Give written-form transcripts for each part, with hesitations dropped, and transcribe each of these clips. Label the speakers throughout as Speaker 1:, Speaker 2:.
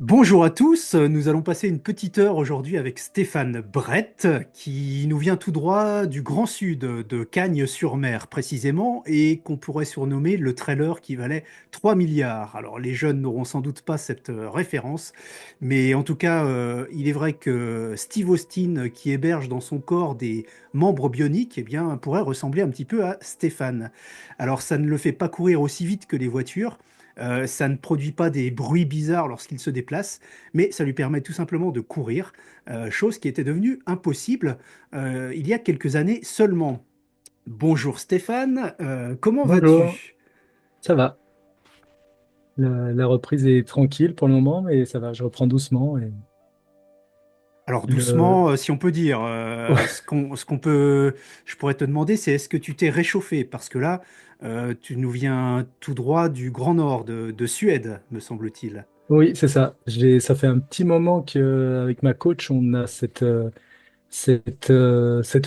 Speaker 1: Bonjour à tous, nous allons passer une petite heure aujourd'hui avec Stéphane Brett qui nous vient tout droit du Grand Sud, de Cagnes-sur-Mer précisément, et qu'on pourrait surnommer le trailer qui valait 3 milliards. Alors les jeunes n'auront sans doute pas cette référence, mais en tout cas il est vrai que Steve Austin qui héberge dans son corps des membres bioniques eh bien, pourrait ressembler un petit peu à Stéphane. Alors ça ne le fait pas courir aussi vite que les voitures. Ça ne produit pas des bruits bizarres lorsqu'il se déplace, mais ça lui permet tout simplement de courir, chose qui était devenue impossible il y a quelques années seulement. Bonjour Stéphane, comment
Speaker 2: Bonjour,
Speaker 1: vas-tu?
Speaker 2: ça va. La reprise est tranquille pour le moment, mais ça va, je reprends doucement.
Speaker 1: Alors
Speaker 2: Le...
Speaker 1: doucement, si on peut dire, je pourrais te demander, c'est est-ce que tu t'es réchauffé? Parce que là, tu nous viens tout droit du Grand Nord, de Suède, me semble-t-il.
Speaker 2: Oui, c'est ça. Ça fait un petit moment qu'avec ma coach, on a cet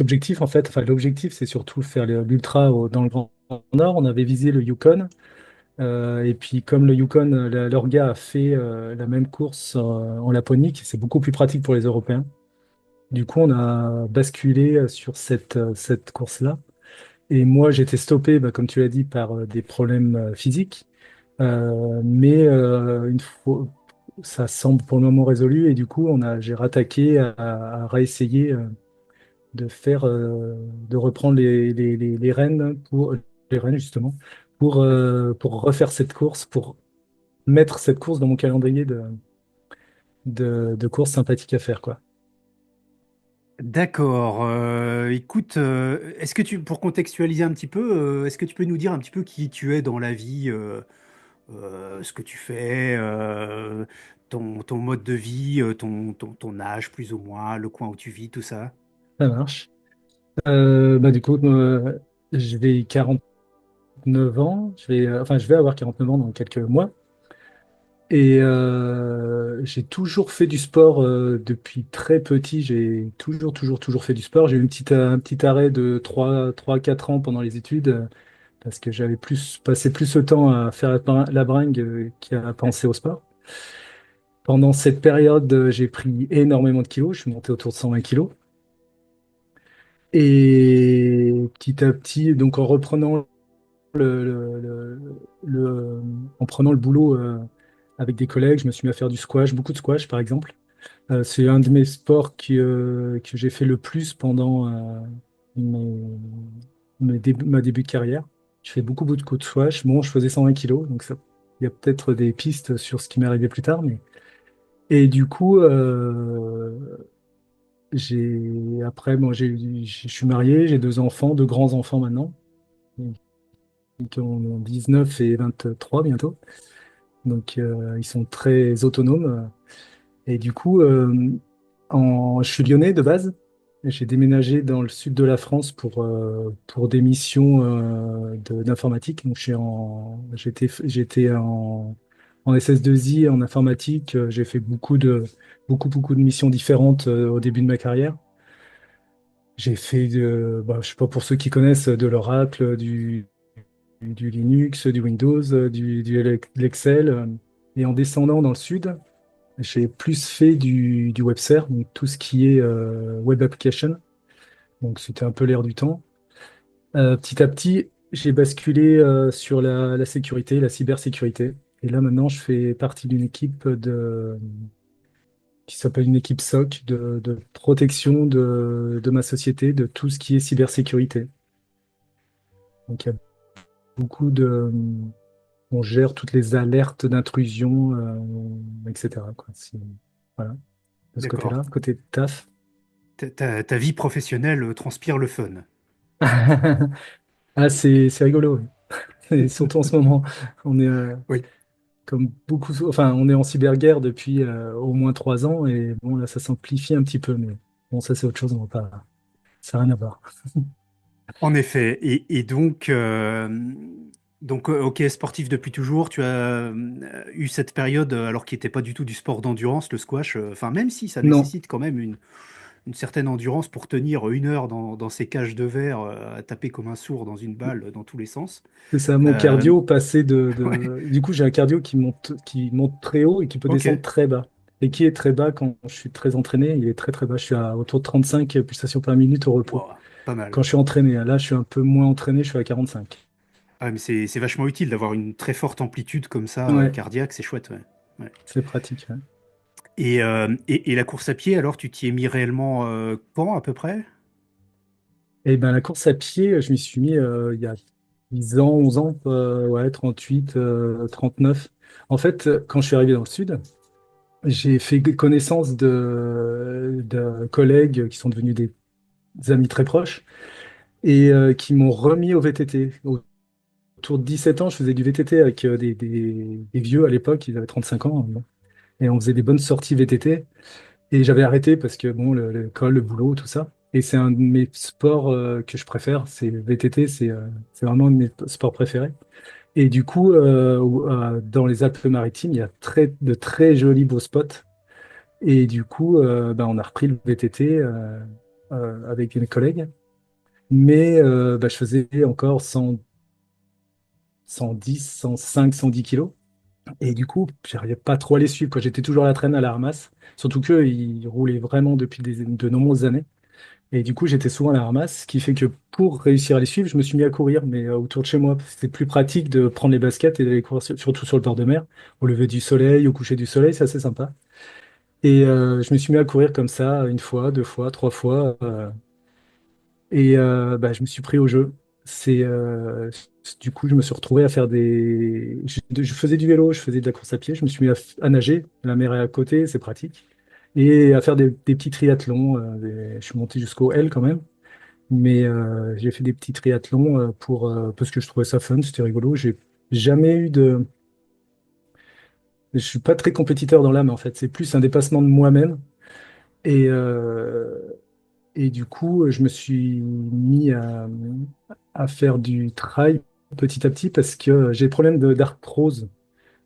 Speaker 2: objectif, en fait. Enfin, l'objectif, c'est surtout faire l'ultra dans le Grand Nord. On avait visé le Yukon. Et puis, comme le Yukon, l'Orga a fait la même course en Laponie, c'est beaucoup plus pratique pour les Européens. Du coup, on a basculé sur cette course-là. Et moi, j'étais stoppé, bah, comme tu l'as dit, par des problèmes physiques. Mais une fois, ça semble pour le moment résolu. Et du coup, j'ai rattaqué à réessayer de reprendre les rênes les rênes justement, pour refaire cette course, pour mettre cette course dans mon calendrier de courses sympathiques à faire, quoi.
Speaker 1: D'accord. Écoute, est-ce que pour contextualiser un petit peu, est-ce que tu peux nous dire un petit peu qui tu es dans la vie, ce que tu fais, ton mode de vie, ton âge plus ou moins, le coin où tu vis, tout ça?
Speaker 2: Ça marche. Bah, du coup, je vais 49 ans. Je vais avoir 49 ans dans quelques mois. Et j'ai toujours fait du sport depuis très petit. J'ai toujours fait du sport. J'ai eu un petit arrêt de 3 4 ans pendant les études parce que j'avais passé plus de temps à faire la bringue qu'à penser au sport. Pendant cette période, j'ai pris énormément de kilos. Je suis monté autour de 120 kilos. Et petit à petit, donc en reprenant en prenant le boulot avec des collègues, je me suis mis à faire du squash, beaucoup de squash par exemple. C'est un de mes sports que j'ai fait le plus pendant mes, ma début de carrière. Je fais beaucoup de squash. Bon, je faisais 120 kilos, donc il y a peut-être des pistes sur ce qui m'est arrivé plus tard. Et du coup, après, moi, je suis marié, j'ai 2 enfants, 2 grands enfants maintenant, qui ont 19 et 23 bientôt. Donc, ils sont très autonomes. Et du coup, je suis lyonnais de base. Et j'ai déménagé dans le sud de la France pour des missions d'informatique. Donc, j'étais en SS2I, en informatique. J'ai fait beaucoup de missions différentes au début de ma carrière. J'ai fait, bah, je sais pas pour ceux qui connaissent, de l'Oracle, du Linux, du Windows, de l'Excel. Et en descendant dans le sud, j'ai plus fait du WebServe, donc tout ce qui est web application. Donc c'était un peu l'air du temps. Petit à petit, j'ai basculé sur la sécurité, la cybersécurité. Et là maintenant, je fais partie d'une équipe qui s'appelle une équipe SOC de protection de ma société, de tout ce qui est cybersécurité. Donc il y a beaucoup on gère toutes les alertes d'intrusion, etc., quoi. Voilà, de ce
Speaker 1: D'accord.
Speaker 2: côté-là, côté taf.
Speaker 1: Ta vie professionnelle transpire le fun.
Speaker 2: Ah, c'est rigolo, oui. Et surtout en ce moment, on est
Speaker 1: Oui.
Speaker 2: comme beaucoup, enfin, on est en cyberguerre depuis au moins 3 ans et bon, là, ça s'amplifie un petit peu, mais bon, ça, c'est autre chose, on va pas, ça n'a rien à voir.
Speaker 1: En effet. Et donc, ok, sportif depuis toujours, tu as eu cette période, alors qui n'était pas du tout du sport d'endurance, le squash, enfin, même si ça
Speaker 2: Non,
Speaker 1: nécessite quand même une certaine endurance pour tenir 1 heure dans ces cages de verre à taper comme un sourd dans une balle dans tous les sens.
Speaker 2: C'est ça, mon
Speaker 1: Euh,
Speaker 2: cardio passé
Speaker 1: ouais,
Speaker 2: Du coup, j'ai un cardio qui monte très haut et qui peut
Speaker 1: ok.
Speaker 2: descendre très bas. Et qui est très bas quand je suis très entraîné, il est très très bas. Je suis à autour de 35 pulsations par minute au repos.
Speaker 1: Wow, pas mal.
Speaker 2: Quand je suis entraîné, là, je suis un peu moins entraîné, je suis à 45.
Speaker 1: Ah, mais c'est vachement utile d'avoir une très forte amplitude comme ça,
Speaker 2: Ouais,
Speaker 1: cardiaque, c'est chouette. Ouais. Ouais.
Speaker 2: c'est pratique, ouais.
Speaker 1: Et la course à pied, alors, tu t'y es mis réellement quand, à peu près?
Speaker 2: Et ben la course à pied, je m'y suis mis il y a 10 ans, 11 ans, ouais, 38, 39. En fait, quand je suis arrivé dans le sud, j'ai fait connaissance de collègues qui sont devenus des amis très proches et qui m'ont remis au VTT. Autour de 17 ans, je faisais du VTT avec des vieux à l'époque, ils avaient 35 ans, hein, et on faisait des bonnes sorties VTT. Et j'avais arrêté parce que, bon, l'école, le boulot, tout ça. Et c'est un de mes sports que je préfère, c'est le VTT, c'est vraiment un de mes sports préférés. Et du coup, dans les Alpes-Maritimes, il y a de très jolis beaux spots. Et du coup, ben, on a repris le VTT avec mes collègues. Mais ben, je faisais encore 110, 105, 110 kilos. Et du coup, j'arrivais pas trop à les suivre, quoi. J'étais toujours à la traîne, à la ramasse. Surtout qu'eux, ils roulaient vraiment depuis de nombreuses années. Et du coup, j'étais souvent à la ramasse, ce qui fait que pour réussir à les suivre, je me suis mis à courir, mais autour de chez moi. C'était plus pratique de prendre les baskets et d'aller courir, surtout sur le bord de mer, au lever du soleil, au coucher du soleil, c'est assez sympa. Et je me suis mis à courir comme ça, une fois, deux fois, trois fois. Et bah, je me suis pris au jeu. C'est du coup, je me suis retrouvé à faire je faisais du vélo, je faisais de la course à pied, je me suis mis à nager. La mer est à côté, c'est pratique. Et à faire des petits triathlons. Je suis monté jusqu'au L quand même. Mais j'ai fait des petits triathlons parce que je trouvais ça fun, c'était rigolo. J'ai jamais eu de. Je suis pas très compétiteur dans l'âme en fait. C'est plus un dépassement de moi-même. Et, et du coup, je me suis mis à faire du trail petit à petit parce que j'ai des problèmes d'arthrose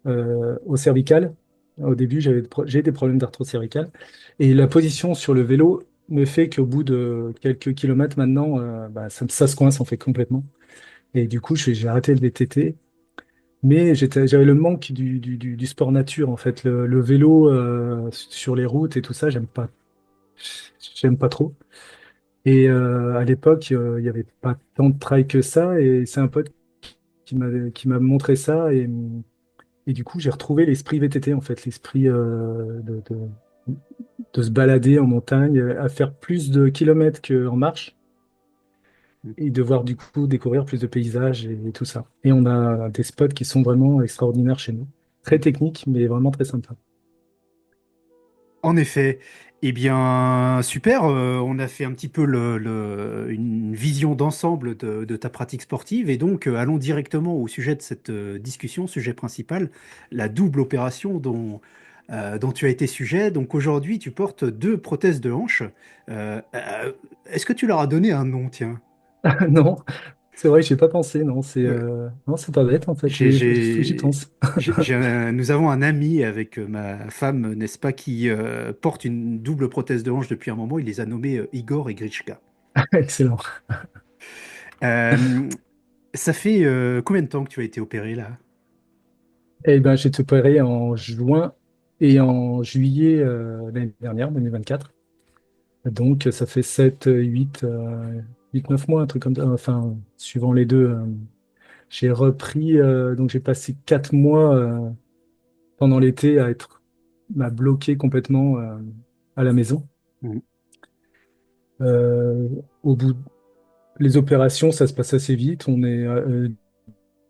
Speaker 2: au cervical. Au début, j'ai des problèmes d'arthrose cervicale. Et la position sur le vélo me fait qu'au bout de quelques kilomètres maintenant, bah, ça se coince en fait complètement. Et du coup, j'ai arrêté le VTT. Mais j'avais le manque du sport nature en fait. Le vélo sur les routes et tout ça, j'aime pas trop. Et à l'époque, il n'y avait pas tant de trail que ça. Et c'est un pote qui m'a montré ça. Et du coup, j'ai retrouvé l'esprit VTT, en fait, l'esprit de se balader en montagne, à faire plus de kilomètres qu'en marche, et de voir du coup découvrir plus de paysages et tout ça. Et on a des spots qui sont vraiment extraordinaires chez nous. Très techniques, mais vraiment très sympas.
Speaker 1: En effet, eh bien, super. On a fait un petit peu une vision d'ensemble de ta pratique sportive. Et donc, allons directement au sujet de cette discussion, sujet principal, la double opération dont tu as été sujet. Donc, aujourd'hui, tu portes 2 prothèses de hanche. Est-ce que tu leur as donné un nom, tiens?
Speaker 2: Non, c'est vrai, j'y ai pas pensé. Non,
Speaker 1: Ouais.
Speaker 2: non, c'est pas bête en fait.
Speaker 1: J'ai,
Speaker 2: Faut que j'y
Speaker 1: j'ai-
Speaker 2: pense.
Speaker 1: nous avons un ami avec ma femme, n'est-ce pas, qui porte une double prothèse de hanche depuis un moment. Il les a nommés Igor et Gritchka.
Speaker 2: Excellent.
Speaker 1: Euh, Ça fait combien de temps que tu as été opéré là?
Speaker 2: Eh ben, j'ai été opéré en juin et en juillet l'année dernière, 2024. Donc, ça fait 7 8 9 mois, un truc comme ça. Enfin, suivant les deux. J'ai repris, donc j'ai passé 4 mois pendant l'été à bloquer complètement à la maison.
Speaker 1: Mhm.
Speaker 2: Au bout, les opérations, ça se passe assez vite. On est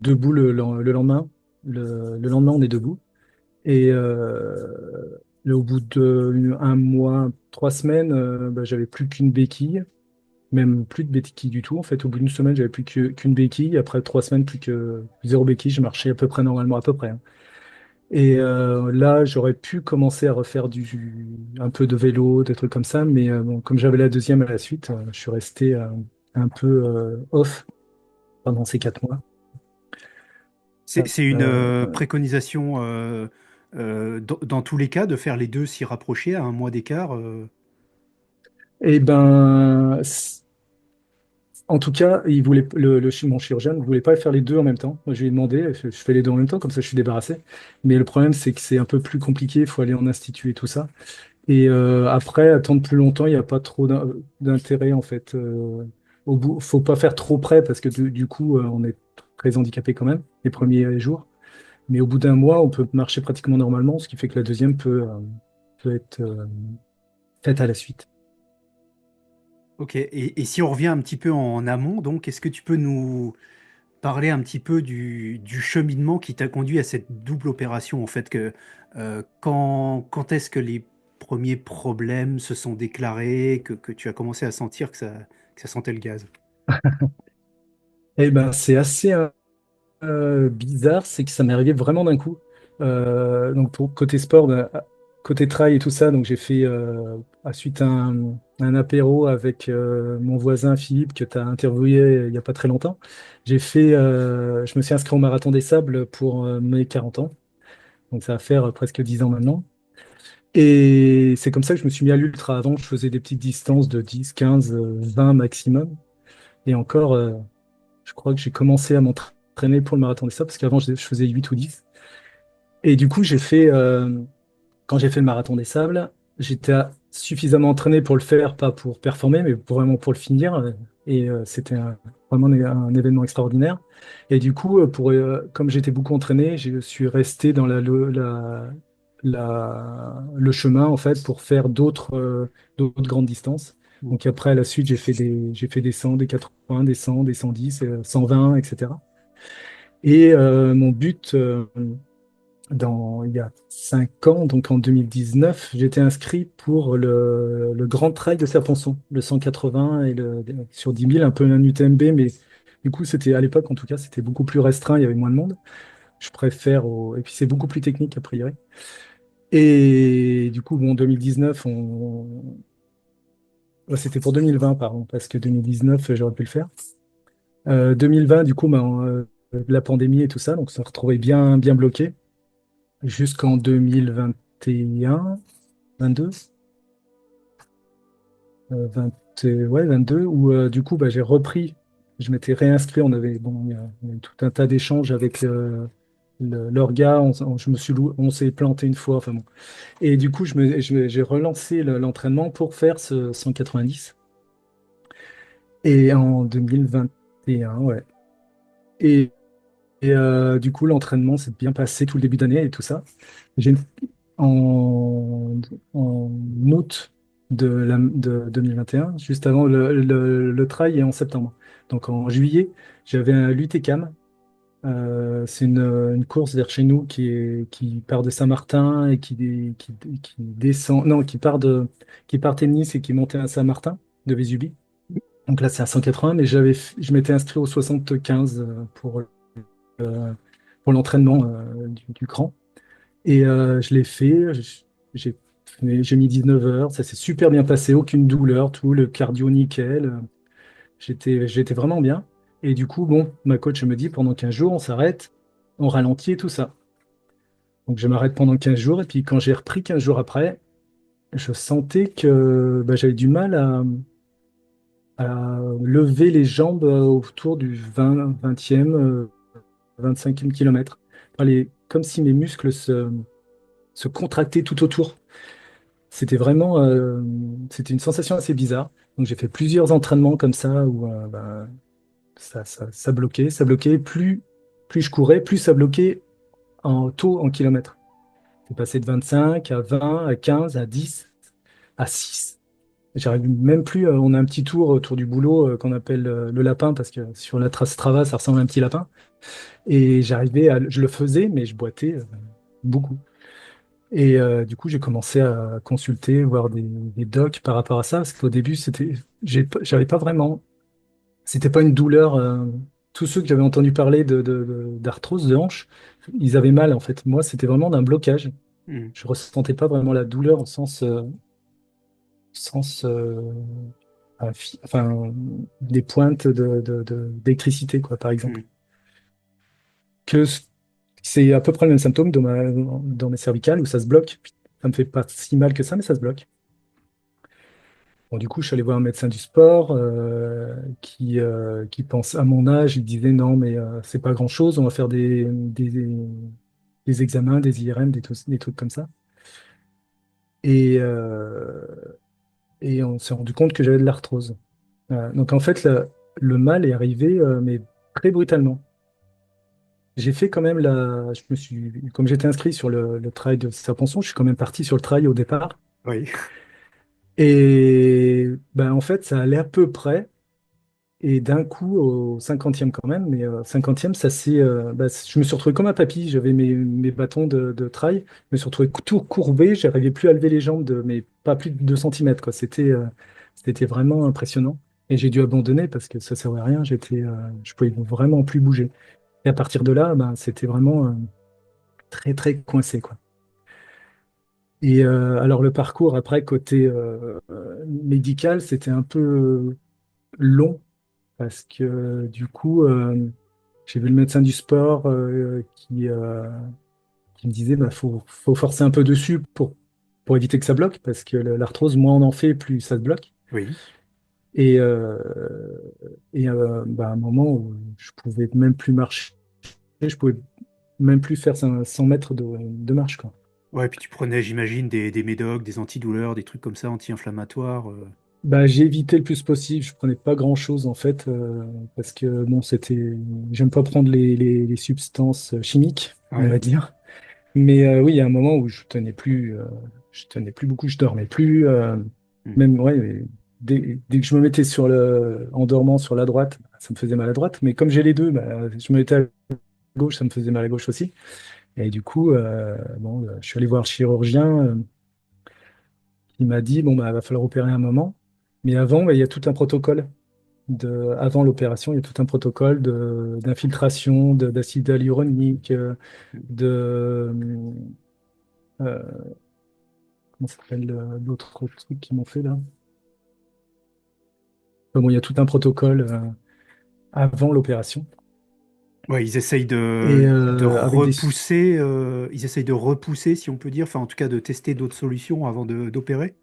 Speaker 2: debout le lendemain. Le lendemain, on est debout. Et au bout d'un mois, 3 semaines, bah, j'avais plus qu'une béquille, même plus de béquille du tout. En fait, au bout d'une semaine, j'avais plus qu'une béquille. Après 3 semaines, plus que zéro béquille. Je marchais à peu près normalement, à peu près, hein. Et là, j'aurais pu commencer à refaire un peu de vélo, des trucs comme ça. Mais bon, comme j'avais la deuxième à la suite, je suis resté un peu off pendant ces 4 mois.
Speaker 1: C'est une
Speaker 2: Euh,
Speaker 1: préconisation dans tous les cas de faire les deux s'y rapprocher à un mois d'écart.
Speaker 2: Et ben, en tout cas, il voulait, mon chirurgien ne voulait pas faire les deux en même temps. Moi, je lui ai demandé, je fais les deux en même temps, comme ça je suis débarrassé. Mais le problème, c'est que c'est un peu plus compliqué, il faut aller en institut et tout ça. Et après, attendre plus longtemps, il n'y a pas trop d'intérêt en fait. Au bout, faut pas faire trop près parce que du coup, on est très handicapé quand même les premiers jours. Mais au bout d'un mois, on peut marcher pratiquement normalement, ce qui fait que la deuxième peut être faite à la suite.
Speaker 1: Ok, et si on revient un petit peu en amont, donc, est-ce que tu peux nous parler un petit peu du cheminement qui t'a conduit à cette double opération, en fait, quand est-ce que les premiers problèmes se sont déclarés, que tu as commencé à sentir que ça sentait le gaz?
Speaker 2: Eh ben, c'est assez bizarre, c'est que ça m'est arrivé vraiment d'un coup. Donc pour côté sport, côté trail et tout ça, donc j'ai fait suite à un apéro avec mon voisin Philippe que tu as interviewé il n'y a pas très longtemps. Je me suis inscrit au Marathon des Sables pour mes 40 ans. Donc ça va faire presque 10 ans maintenant. Et c'est comme ça que je me suis mis à l'ultra. Avant, je faisais des petites distances de 10, 15, 20 maximum. Et encore, je crois que j'ai commencé à m'entraîner pour le Marathon des Sables parce qu'avant, je faisais 8 ou 10. Et du coup, quand j'ai fait le Marathon des Sables, j'étais suffisamment entraîné pour le faire, pas pour performer, mais vraiment pour le finir. Et c'était vraiment un événement extraordinaire. Et du coup, comme j'étais beaucoup entraîné, je suis resté dans le chemin en fait pour faire d'autres grandes distances. Donc après, à la suite, j'ai fait des 100, des 80, des 100, des 110, 120, etc. Et mon but, il y a 5 ans, donc en 2019, j'étais inscrit pour le Grand Trail de Serponçon, le 180 et sur 10 000, un peu un UTMB, mais du coup, c'était à l'époque, en tout cas, c'était beaucoup plus restreint, il y avait moins de monde. Je préfère et puis c'est beaucoup plus technique, a priori. Et du coup, bon, 2019, c'était pour 2020, pardon, parce que 2019, j'aurais pu le faire. 2020, du coup, la pandémie et tout ça, donc on s'est retrouvé bien, bien bloqué jusqu'en 2021. 22, 20, ouais, 22, où du coup, bah, j'ai repris, je m'étais réinscrit, bon, il y a eu tout un tas d'échanges avec l'orga, on s'est planté une fois, enfin bon. Et du coup, j'ai relancé l'entraînement pour faire ce 190, et en 2021, ouais. Et, du coup, l'entraînement s'est bien passé tout le début d'année et tout ça. J'ai en, en août de 2021, juste avant le trail, et en septembre. Donc en juillet, j'avais un l'UTCAM. C'est une course vers chez nous qui part de Saint-Martin et qui descend, non, qui partait de Nice et qui montait à Saint-Martin de Vésubie. Donc là, c'est à 180, mais je m'étais inscrit au 75 pour l'entraînement du cran. Et je l'ai fait, j'ai j'ai mis 19 heures, ça s'est super bien passé, aucune douleur, tout le cardio nickel. J'étais vraiment bien. Et du coup, bon, ma coach me dit pendant 15 jours, on s'arrête, on ralentit et tout ça. Donc je m'arrête pendant 15 jours, et puis quand j'ai repris 15 jours après, je sentais que bah, j'avais du mal à lever les jambes autour du 20e, 25e kilomètre. Enfin, comme si mes muscles se contractaient tout autour. C'était une sensation assez bizarre. Donc j'ai fait plusieurs entraînements comme ça où bah, ça bloquait, ça bloquait. Plus je courais, plus ça bloquait en taux en kilomètres. C'est passé de 25 à 20, à 15, à 10, à 6. J'arrive même plus. On a un petit tour autour du boulot qu'on appelle le lapin parce que sur la trace Strava, ça ressemble à un petit lapin. Et je le faisais, mais je boitais beaucoup. Et du coup, j'ai commencé à consulter, voir des docs par rapport à ça, parce qu'au début, j'avais pas vraiment, c'était pas une douleur. Tous ceux que j'avais entendu parler d'arthrose de hanche, ils avaient mal en fait. Moi, c'était vraiment d'un blocage.
Speaker 1: Hmm.
Speaker 2: Je ressentais pas vraiment la douleur au sens enfin, des pointes d'électricité, quoi, par exemple.
Speaker 1: Hmm.
Speaker 2: Que c'est à peu près le même symptôme dans mes cervicales où ça se bloque. Ça me fait pas si mal que ça, mais ça se bloque. Bon, du coup, je suis allé voir un médecin du sport qui pense à mon âge. Il disait non, mais c'est pas grand-chose. On va faire des examens, des IRM, des trucs comme ça. Et, et on s'est rendu compte que j'avais de l'arthrose. Donc en fait, le mal est arrivé, mais très brutalement. J'ai fait quand même comme j'étais inscrit sur le trail de Serponçon, je suis quand même parti sur le trail au départ.
Speaker 1: Oui,
Speaker 2: Et ben, en fait, ça allait à peu près. Et d'un coup, au 50e quand même, mais 50e, je me suis retrouvé comme un papy. J'avais mes bâtons de trail. Je me suis retrouvé tout courbé. J'arrivais plus à lever les jambes mais pas plus de 2 centimètres, quoi. C'était vraiment impressionnant. Et j'ai dû abandonner parce que ça servait à rien. Je pouvais vraiment plus bouger. Et à partir de là, ben, c'était vraiment très, très coincé, quoi. Et alors, le parcours après, côté médical, c'était un peu long parce que du coup, j'ai vu le médecin du sport qui me disait bah, faut forcer un peu dessus pour éviter que ça bloque, parce que l'arthrose, moins on en fait, plus ça se bloque.
Speaker 1: oui.
Speaker 2: Et, bah, à un moment où je pouvais même plus marcher, je pouvais même plus faire 100 mètres de marche, quoi.
Speaker 1: Ouais, puis tu prenais, j'imagine, des médocs, des antidouleurs, des trucs comme ça, anti-inflammatoires.
Speaker 2: Bah, j'ai évité le plus possible. Je prenais pas grand-chose en fait parce que bon, j'aime pas prendre les substances chimiques, on va
Speaker 1: Ouais.
Speaker 2: dire. Mais oui, il y a un moment où je tenais plus beaucoup, je dormais plus.
Speaker 1: Hmm.
Speaker 2: Même ouais, dès que je me mettais en dormant sur la droite, ça me faisait mal à droite. Mais comme j'ai les deux, bah, je me mettais à gauche, ça me faisait mal à gauche aussi. Et du coup, bon, je suis allé voir le chirurgien. Il m'a dit bon bah va falloir opérer un moment. Mais avant, bah, il y a tout un protocole. Avant l'opération, il y a tout un protocole d'infiltration, d'acide hyaluronique, de comment ça s'appelle l'autre truc qu'ils m'ont fait là? Enfin, bon, il y a tout un protocole avant l'opération.
Speaker 1: Ouais, ils essayent
Speaker 2: Et
Speaker 1: de
Speaker 2: avec des.
Speaker 1: repousser, ils essayent de repousser, si on peut dire, enfin en tout cas de tester d'autres solutions avant d'opérer.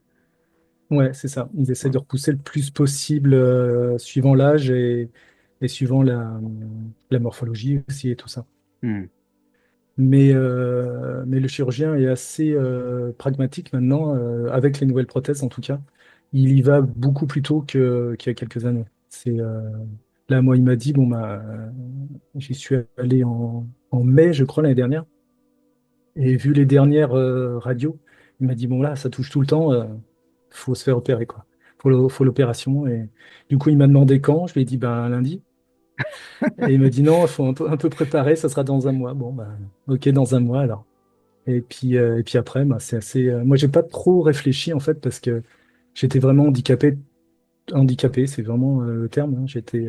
Speaker 2: Ouais, c'est ça. Ils essaient
Speaker 1: Ouais.
Speaker 2: de repousser le plus possible suivant l'âge et suivant la morphologie aussi et tout ça.
Speaker 1: Hmm.
Speaker 2: Mais le chirurgien est assez pragmatique maintenant, avec les nouvelles prothèses en tout cas. Il y va beaucoup plus tôt qu'il y a quelques années. Là, moi, il m'a dit, bon, bah, j'y suis allé en mai, je crois, l'année dernière, et vu les dernières radios, il m'a dit, bon, là, ça touche tout le temps, faut se faire opérer, quoi. Faut l'opération. Et du coup, il m'a demandé quand, je lui ai dit, ben, lundi. Et il m'a dit, non, il faut un peu préparer, ça sera dans un mois. Bon, ben, ok, dans un mois alors. Et puis après, bah, c'est assez. Moi, j'ai pas trop réfléchi en fait parce que j'étais vraiment handicapé. Handicapé, c'est vraiment le terme, hein. J'étais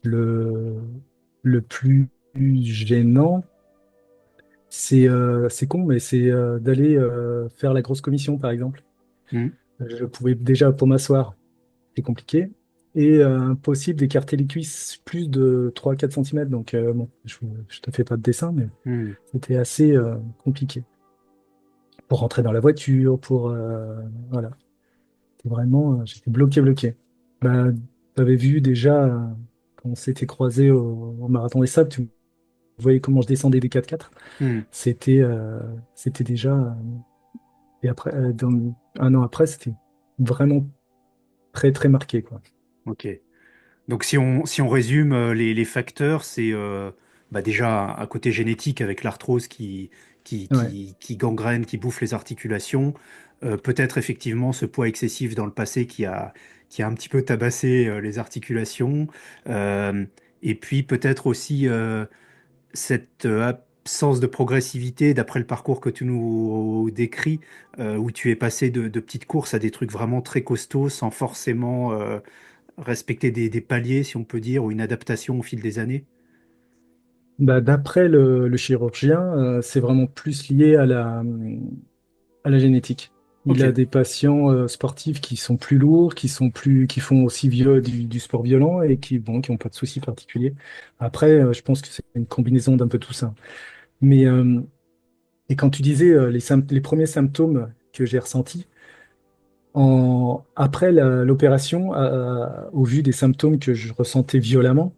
Speaker 2: le le plus gênant. C'est con, mais c'est d'aller faire la grosse commission, par exemple.
Speaker 1: Hmm.
Speaker 2: Je pouvais déjà pour m'asseoir, c'est compliqué. Et impossible d'écarter les cuisses plus de 3 4 centimètres. Donc, bon, je te fais pas de dessin, mais
Speaker 1: Hmm.
Speaker 2: c'était assez compliqué pour rentrer dans la voiture, voilà. Vraiment, j'étais bloqué, bloqué. Bah, tu avais vu déjà, quand on s'était croisés au Marathon des Sables, tu voyais comment je descendais des 4x4.
Speaker 1: Hmm.
Speaker 2: C'était déjà. Et après, un an après, c'était vraiment très, très marqué, quoi.
Speaker 1: Ok. Donc si on résume les facteurs, c'est bah, déjà un côté génétique avec l'arthrose
Speaker 2: Ouais.
Speaker 1: qui gangrène, qui bouffe les articulations. Peut-être effectivement ce poids excessif dans le passé qui a un petit peu tabassé les articulations. Euh, et puis peut-être aussi cette absence de progressivité d'après le parcours que tu nous décris, où tu es passé de petites courses à des trucs vraiment très costauds sans forcément respecter des paliers, si on peut dire, ou une adaptation au fil des années?
Speaker 2: Bah, d'après le chirurgien, c'est vraiment plus lié à la génétique. Il a
Speaker 1: Ok.
Speaker 2: des patients sportifs qui sont plus lourds, qui font aussi du sport violent et bon, qui n'ont pas de soucis particuliers. Après, je pense que c'est une combinaison d'un peu tout ça. Mais et quand tu disais les premiers symptômes que j'ai ressentis, Après l'opération, au vu des symptômes que je ressentais violemment,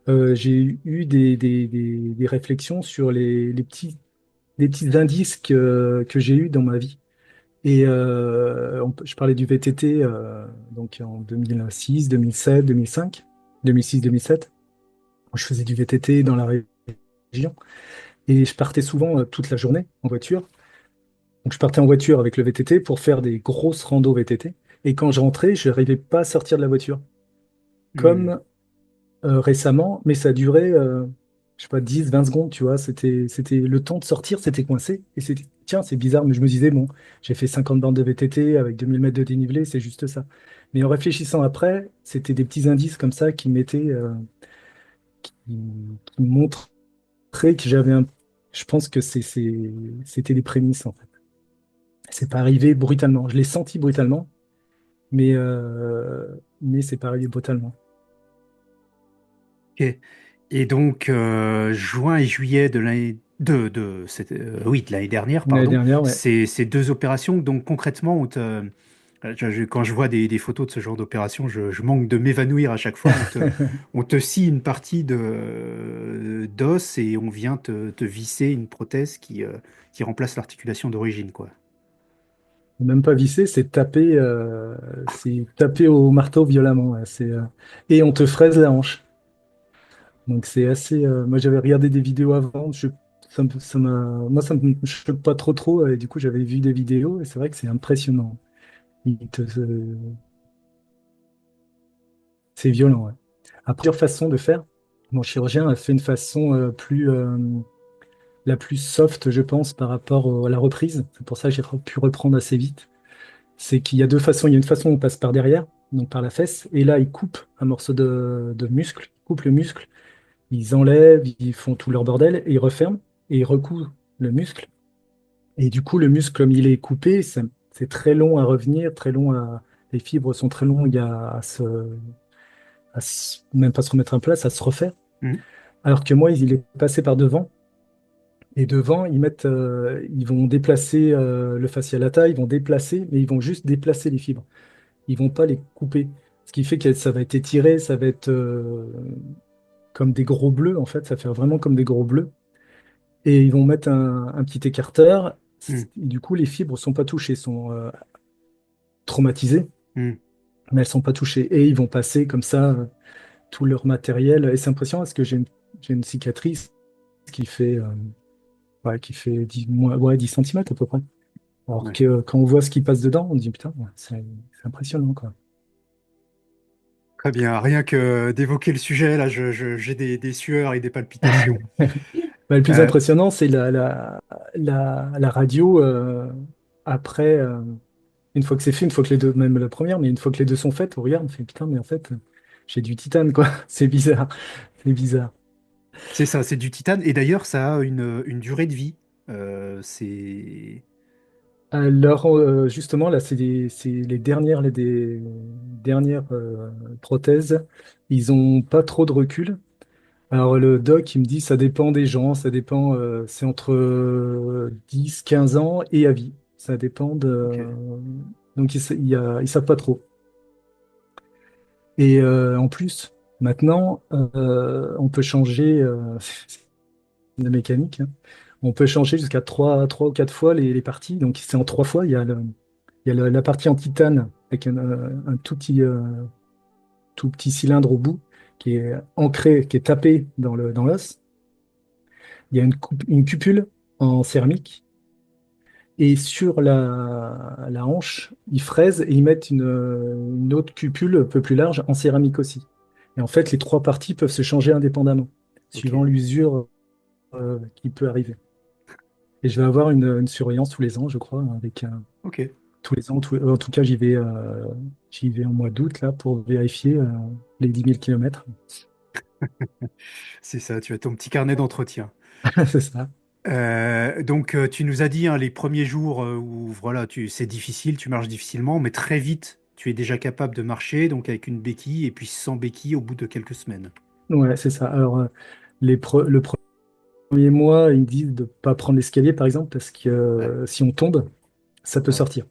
Speaker 2: j'ai eu des réflexions sur les petits indices que j'ai eus dans ma vie. Et je parlais du VTT donc en 2006, 2007, 2005, 2006, 2007. Je faisais du VTT dans la région et je partais souvent toute la journée en voiture. Donc je partais en voiture avec le VTT pour faire des grosses randos VTT. Et quand je rentrais, je n'arrivais pas à sortir de la voiture.
Speaker 1: Hmm.
Speaker 2: Comme récemment, mais ça durait, je sais pas, 10, 20 secondes, tu vois. C'était le temps de sortir, c'était coincé. Et c'était, tiens, c'est bizarre, mais je me disais, bon, j'ai fait 50 bandes de VTT avec 2000 mètres de dénivelé, c'est juste ça. Mais en réfléchissant après, c'était des petits indices comme ça qui montraient que j'avais un. Je pense que c'était les prémices, en fait. C'est pas arrivé brutalement. Je l'ai senti brutalement, mais c'est pas arrivé brutalement.
Speaker 1: Ok. Et donc, juin et juillet de l'année oui, de l'année dernière,
Speaker 2: L'année
Speaker 1: pardon,
Speaker 2: dernière, ouais.
Speaker 1: ces deux opérations, donc concrètement, quand je vois des photos de ce genre d'opération, je manque de m'évanouir à chaque fois. On te scie une partie d'os et on vient te visser une prothèse qui remplace l'articulation d'origine, quoi.
Speaker 2: Même pas vissé, c'est taper au marteau violemment, ouais. Et on te fraise la hanche. Donc c'est assez. Moi j'avais regardé des vidéos avant. Ça me choque pas trop. Et du coup j'avais vu des vidéos et c'est vrai que c'est impressionnant. C'est violent, ouais. À plusieurs façons de faire. Mon chirurgien a fait une façon la plus soft, je pense, par rapport à la reprise. C'est pour ça que j'ai pu reprendre assez vite. C'est qu'il y a deux façons. Il y a une façon où on passe par derrière, donc par la fesse, et là, ils coupent un morceau de muscle, ils coupent le muscle, ils enlèvent, ils font tout leur bordel, et ils referment, et ils recousent le muscle. Et du coup, le muscle, comme il est coupé, c'est très long à revenir, très long à. Les fibres sont très longues même pas se remettre en place, à se refaire.
Speaker 1: Hmm.
Speaker 2: Alors que moi, il est passé par devant, et devant, ils vont déplacer le fascia lata, ils vont déplacer, mais ils vont juste déplacer les fibres. Ils vont pas les couper. Ce qui fait que ça va être étiré, ça va être comme des gros bleus, en fait, ça fait vraiment comme des gros bleus. Et ils vont mettre un petit écarteur.
Speaker 1: Hmm.
Speaker 2: Du coup, les fibres sont pas touchées, sont traumatisées,
Speaker 1: Hmm.
Speaker 2: mais elles sont pas touchées. Et ils vont passer comme ça tout leur matériel. Et c'est impressionnant parce que j'ai une cicatrice qui fait, ouais, qui fait 10, ouais, 10 cm à peu près. Alors
Speaker 1: Ouais.
Speaker 2: que quand on voit ce qui passe dedans, on dit putain, ouais, c'est impressionnant, quoi.
Speaker 1: Très bien. Rien que d'évoquer le sujet, là, j'ai des sueurs et des palpitations.
Speaker 2: Bah, le plus
Speaker 1: Euh,
Speaker 2: impressionnant, c'est la radio après, une fois que c'est fait, une fois que les deux, même la première, mais une fois que les deux sont faites, on regarde, on fait putain, mais en fait, j'ai du titane, quoi. C'est bizarre. C'est bizarre.
Speaker 1: c'est ça, c'est du titane. Et d'ailleurs, ça a une durée de vie. C'est...
Speaker 2: Alors, justement, là, c'est les dernières prothèses. Ils ont pas trop de recul. Alors, le doc, il me dit, ça dépend des gens, ça dépend, c'est entre 10, 15 ans et à vie. Ça dépend
Speaker 1: Ok.
Speaker 2: de. Donc, ils savent pas trop. Et en plus, maintenant, on peut changer, c'est de la mécanique, hein. On peut changer jusqu'à trois ou quatre fois les parties. Donc, c'est en trois fois. Il y a la partie en titane avec un tout petit cylindre au bout qui est ancré, qui est tapé dans l'os. Il y a une cupule en céramique. Et sur la hanche, ils fraisent et ils mettent une autre cupule un peu plus large en céramique aussi. Et en fait, les trois parties peuvent se changer indépendamment,
Speaker 1: Ok.
Speaker 2: suivant l'usure qui peut arriver. Et je vais avoir une surveillance tous les ans, je crois, avec
Speaker 1: Ok.
Speaker 2: tous les ans. En tout cas, j'y vais en mois d'août là pour vérifier les 10 000 kilomètres.
Speaker 1: C'est ça, tu as ton petit carnet d'entretien.
Speaker 2: C'est ça.
Speaker 1: Donc, tu nous as dit hein, les premiers jours où voilà, c'est difficile, tu marches difficilement, mais très vite, tu es déjà capable de marcher, donc avec une béquille, et puis sans béquille au bout de quelques semaines.
Speaker 2: Ouais, c'est ça. Alors, le premier mois, ils me disent de ne pas prendre l'escalier, par exemple, parce que
Speaker 1: Ouais,
Speaker 2: si on tombe, ça peut
Speaker 1: ouais.
Speaker 2: sortir.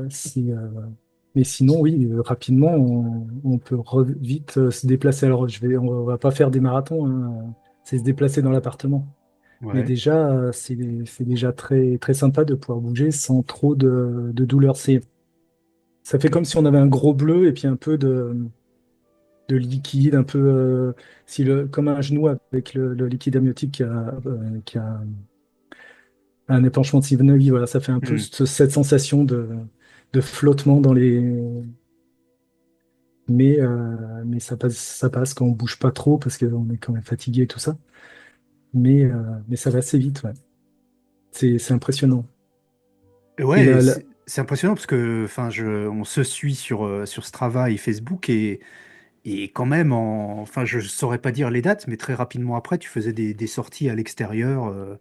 Speaker 2: Si, mais sinon, oui, rapidement, on peut vite se déplacer. Alors, on va pas faire des marathons, hein, c'est se déplacer dans l'appartement. Mais
Speaker 1: Ouais.
Speaker 2: déjà, c'est déjà très, très sympa de pouvoir bouger sans trop de douleur. Ça fait comme si on avait un gros bleu et puis un peu de liquide, un peu comme un genou avec le liquide amniotique qui a un épanchement de synovie. Voilà, ça fait un peu
Speaker 1: Hmm.
Speaker 2: cette sensation de flottement dans les. Mais ça passe quand on bouge pas trop parce qu'on est quand même fatigué et tout ça. Mais ça va assez vite, ouais. C'est impressionnant.
Speaker 1: Et
Speaker 2: Et
Speaker 1: ouais, c'est impressionnant parce que, enfin, on se suit sur Strava et Facebook et quand même, enfin, je saurais pas dire les dates, mais très rapidement après, tu faisais des sorties à l'extérieur. Euh,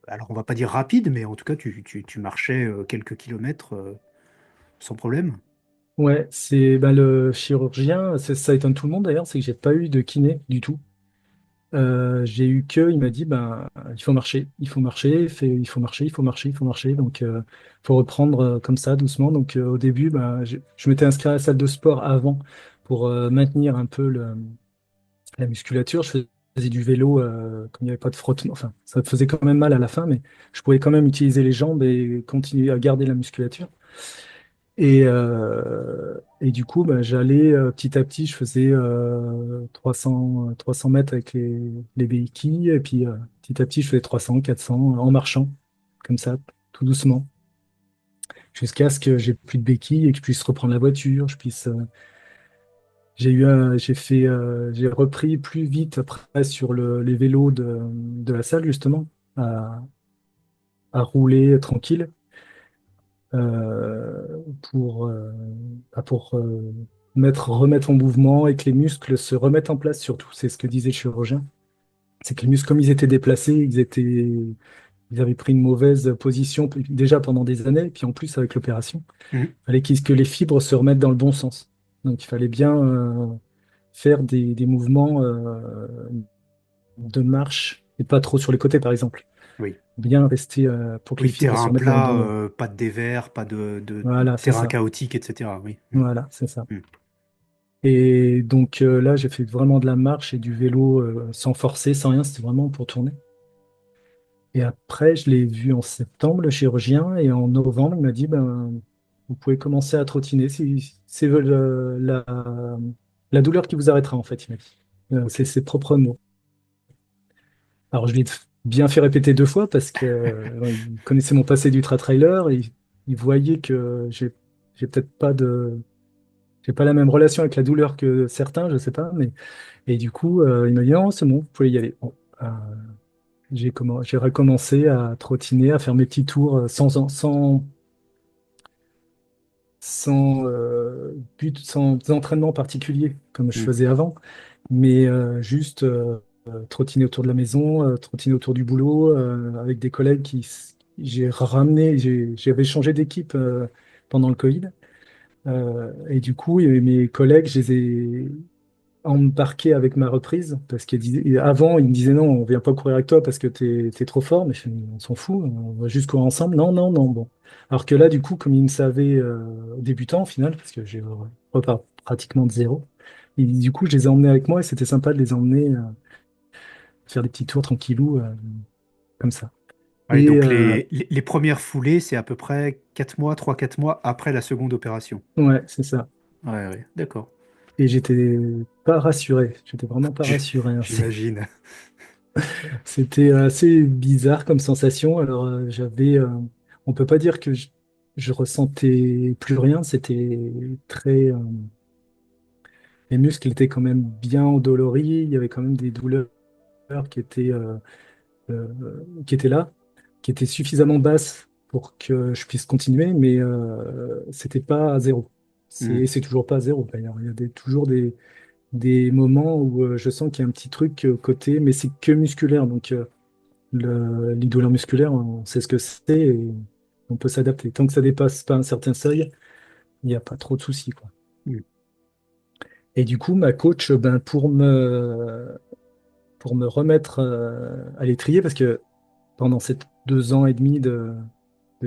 Speaker 1: alors, on va pas dire rapide, mais en tout cas, tu marchais quelques kilomètres sans problème.
Speaker 2: ouais, le chirurgien, ça étonne tout le monde d'ailleurs, c'est que j'ai pas eu de kiné du tout. J'ai eu il m'a dit ben il faut marcher, il faut marcher, il faut marcher, il faut marcher. Donc faut reprendre comme ça doucement. Donc au début, ben, je m'étais inscrit à la salle de sport avant pour maintenir un peu la musculature. Je faisais du vélo comme il n'y avait pas de frottement. Enfin, ça me faisait quand même mal à la fin, mais je pouvais quand même utiliser les jambes et continuer à garder la musculature. Et du coup, bah, j'allais petit à petit, je faisais 300 mètres avec les béquilles, et puis petit à petit, je faisais 300, 400 en marchant, comme ça, tout doucement, jusqu'à ce que j'ai plus de béquilles et que je puisse reprendre la voiture, j'ai repris plus vite après sur les vélos de la salle, justement, à, à rouler tranquille. Pour, remettre en mouvement et que les muscles se remettent en place surtout. C'est ce que disait le chirurgien. C'est que les muscles, comme ils étaient déplacés, ils avaient pris une mauvaise position déjà pendant des années, puis en plus avec l'opération,
Speaker 1: Mhm.
Speaker 2: il fallait que les fibres se remettent dans le bon sens. Donc il fallait bien faire des mouvements de marche et pas trop sur les côtés, par exemple.
Speaker 1: Oui.
Speaker 2: Bien rester pour que les
Speaker 1: Oui,
Speaker 2: fibres se
Speaker 1: terrain
Speaker 2: remettent dans le
Speaker 1: plat,
Speaker 2: bon.
Speaker 1: pas de dévers, pas de
Speaker 2: Voilà, c'est
Speaker 1: terrain
Speaker 2: ça.
Speaker 1: chaotique, etc. Oui. Mhm.
Speaker 2: Voilà, c'est ça.
Speaker 1: Mhm.
Speaker 2: Et donc là, j'ai fait vraiment de la marche et du vélo sans forcer, sans rien, c'était vraiment pour tourner. Et après, je l'ai vu en septembre, le chirurgien, et en novembre, il m'a dit, ben, vous pouvez commencer à trottiner. Si c'est la douleur qui vous arrêtera, en fait, il m'a dit.
Speaker 1: Ok.
Speaker 2: C'est ses propres mots. Alors, je l'ai bien fait répéter deux fois parce que il connaissait mon passé d'ultra-trailer et il voyait que j'ai peut-être pas j'ai pas la même relation avec la douleur que certains, je sais pas, mais et du coup, il m'a dit non, c'est bon, vous pouvez y aller. Bon, j'ai recommencé à trottiner, à faire mes petits tours sans but, sans entraînement particulier comme je
Speaker 1: Mhm.
Speaker 2: faisais avant, mais juste trottiner autour de la maison, trottiner autour du boulot avec des collègues j'ai ramené, j'avais changé d'équipe pendant le Covid. Et du coup, il y avait mes collègues, je les ai embarqué avec ma reprise parce avant il me disait non, on vient pas courir avec toi parce que t'es trop fort, mais je fais, on s'en fout, on va juste courir ensemble. Non, non, non, bon. Alors que là, du coup, comme il me savait débutant au final, parce que j'ai repart pratiquement de zéro, et du coup, je les ai emmenés avec moi et c'était sympa de les emmener faire des petits tours tranquillou comme ça.
Speaker 1: Ouais,
Speaker 2: Et
Speaker 1: donc les premières foulées, c'est à peu près 4 mois, 3 4 mois après la seconde opération.
Speaker 2: ouais, c'est ça.
Speaker 1: Ouais, ouais, d'accord.
Speaker 2: Et j'étais pas rassuré, j'étais vraiment pas
Speaker 1: J-
Speaker 2: rassuré, hein.
Speaker 1: J'imagine.
Speaker 2: C'était assez bizarre comme sensation. Alors, on peut pas dire que je ressentais plus rien. C'était très, mes muscles étaient quand même bien endoloris. Il y avait quand même des douleurs qui étaient là, qui étaient suffisamment basses pour que je puisse continuer, mais c'était pas à zéro.
Speaker 1: Mhm.
Speaker 2: C'est toujours pas à zéro. D'ailleurs, il y a toujours des moments où je sens qu'il y a un petit truc côté, mais c'est que musculaire. Donc, les douleurs musculaires, on sait ce que c'est et on peut s'adapter. Tant que ça dépasse pas un certain seuil, il n'y a pas trop de soucis, quoi.
Speaker 1: Mhm.
Speaker 2: Et du coup, ma coach, ben, pour me remettre à l'étrier, parce que pendant ces 2 ans et demi de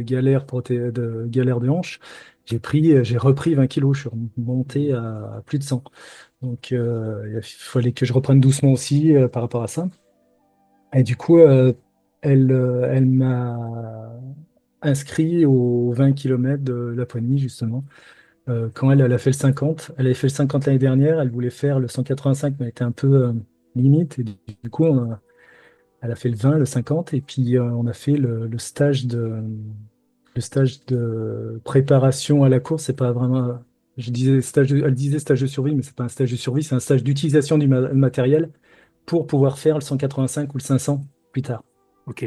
Speaker 2: de galère de hanche, j'ai repris 20 kilos. Je suis remonté à plus de 100. Donc, il fallait que je reprenne doucement aussi par rapport à ça. Et du coup, elle m'a inscrit aux 20 kilomètres de Laponie, justement. Quand elle a fait le 50, elle avait fait le 50 l'année dernière, elle voulait faire le 185, mais elle était un peu limite. Et du coup, elle a fait le 20, le 50, et puis on a fait le stage de préparation à la course. C'est pas vraiment, elle disait stage de survie, mais c'est pas un stage de survie, c'est un stage d'utilisation du matériel pour pouvoir faire le 185 ou le 500 plus tard.
Speaker 1: Ok.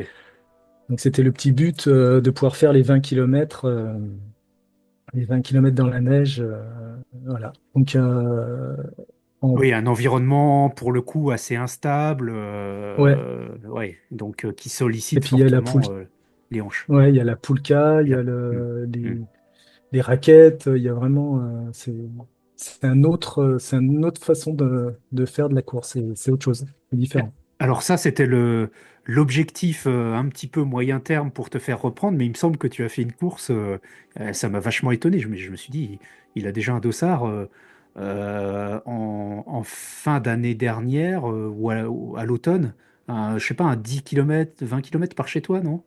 Speaker 2: Donc c'était le petit but de pouvoir faire les 20 kilomètres dans la neige. Voilà. Donc en-
Speaker 1: Oui, un environnement pour le coup assez instable,
Speaker 2: ouais.
Speaker 1: ouais, donc qui
Speaker 2: Et
Speaker 1: sollicite
Speaker 2: puis il y a
Speaker 1: fortement les hanches.
Speaker 2: ouais, il y a la poulka, il y
Speaker 1: Bien.
Speaker 2: a
Speaker 1: Mm. Mm.
Speaker 2: les raquettes, il y a vraiment c'est une autre façon de faire de la course. C'est autre chose, c'est différent.
Speaker 1: Alors ça, c'était l'objectif un petit peu moyen terme pour te faire reprendre, mais il me semble que tu as fait une course, ça m'a vachement étonné. Je me suis dit, il a déjà un dossard en fin d'année dernière ou à l'automne, je sais pas, un 10 km, 20 km par chez toi, non?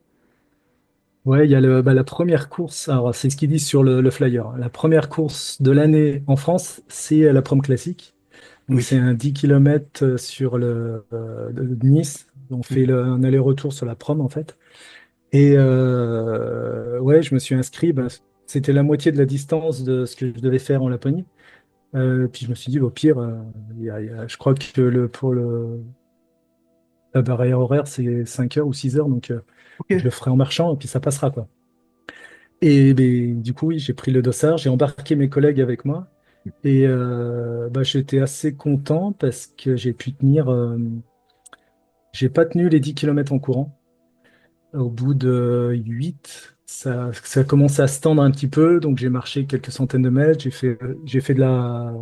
Speaker 2: Ouais, il y a la première course, alors c'est ce qu'ils disent sur le flyer. La première course de l'année en France, c'est la Prom Classique. Donc c'est
Speaker 1: Oui.
Speaker 2: un 10 km sur de Nice. On fait
Speaker 1: Mm.
Speaker 2: un aller-retour sur la Prom en fait. Et ouais, je me suis inscrit. Bah, c'était la moitié de la distance de ce que je devais faire en Laponie. Puis je me suis dit, au pire, je crois que la barrière horaire, c'est 5 heures ou 6 heures. Donc
Speaker 1: Ok.
Speaker 2: je le ferai en marchant et puis ça passera, quoi. Et ben, du coup, oui, j'ai pris le dossard, j'ai embarqué mes collègues avec moi. Et bah, j'étais assez content parce que j'ai pu tenir. J'ai pas tenu les 10 kilomètres en courant. Au bout de 8, ça a commencé à se tendre un petit peu. Donc j'ai marché quelques centaines de mètres. J'ai fait de la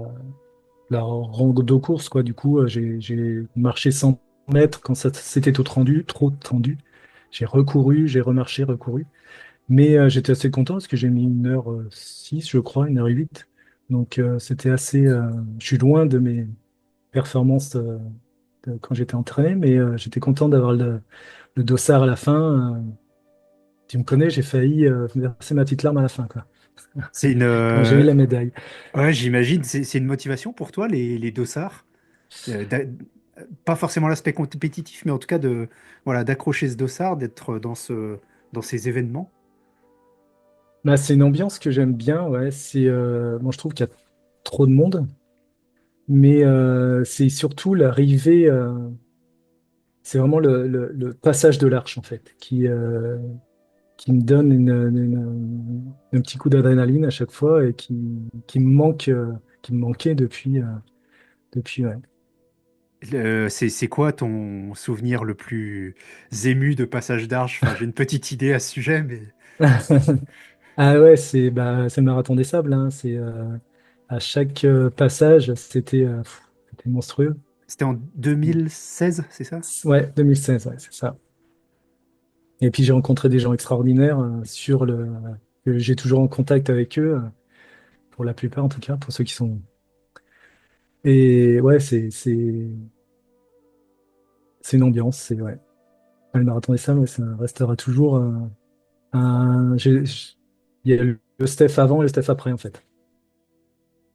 Speaker 2: rando course, quoi. Du coup, j'ai marché 100 mètres quand c'était trop tendu. J'ai recouru, j'ai remarché, recouru. Mais j'étais assez content parce que j'ai mis 1h06, je crois, 1h08. Donc c'était assez. Je suis loin de mes performances quand j'étais entraîné, mais j'étais content d'avoir le dossard à la fin. Tu me connais, j'ai failli verser ma petite larme à la fin, quoi,
Speaker 1: C'est une,
Speaker 2: quand j'ai eu la médaille.
Speaker 1: ouais, j'imagine, c'est une motivation pour toi, les dossards? Euh, d'a- Pas forcément l'aspect compétitif, mais en tout cas voilà, d'accrocher ce dossard, d'être dans ces événements.
Speaker 2: Bah, c'est une ambiance que j'aime bien, ouais. Bon, je trouve qu'il y a trop de monde, mais c'est surtout l'arrivée. C'est vraiment le passage de l'arche, en fait, qui me donne un petit coup d'adrénaline à chaque fois et qui me manquait depuis ouais.
Speaker 1: C'est quoi ton souvenir le plus ému de passage d'Arche? Enfin, j'ai une petite idée à ce sujet, mais
Speaker 2: Ah ouais, c'est le marathon des sables, hein. À chaque passage, c'était monstrueux.
Speaker 1: c'était en 2016, c'est ça?
Speaker 2: Ouais, 2016, ouais, c'est ça. Et puis j'ai rencontré des gens extraordinaires que j'ai toujours en contact avec eux, pour la plupart en tout cas, pour ceux qui sont. Et ouais, c'est une ambiance, c'est ouais. Le marathon des sables, ouais, ça restera toujours il y a le Steph avant et le Steph après en fait.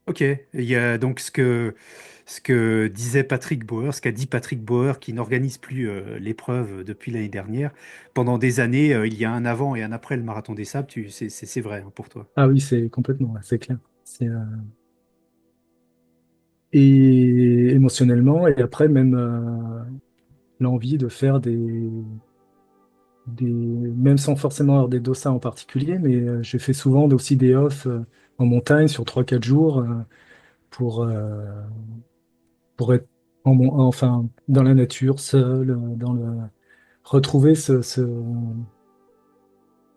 Speaker 1: Ok, il y a donc ce que disait Patrick Bauer, ce qu'a dit Patrick Bauer, qui n'organise plus l'épreuve depuis l'année dernière. Pendant des années, il y a un avant et un après le marathon des sables, c'est vrai hein, pour toi.
Speaker 2: Ah oui, c'est complètement, ouais, c'est clair. Et émotionnellement, et après même l'envie de faire même sans forcément avoir des dossards en particulier, mais j'ai fait souvent aussi des offs en montagne sur 3 4 jours pour, euh, pour être enfin, dans la nature, seul, retrouver je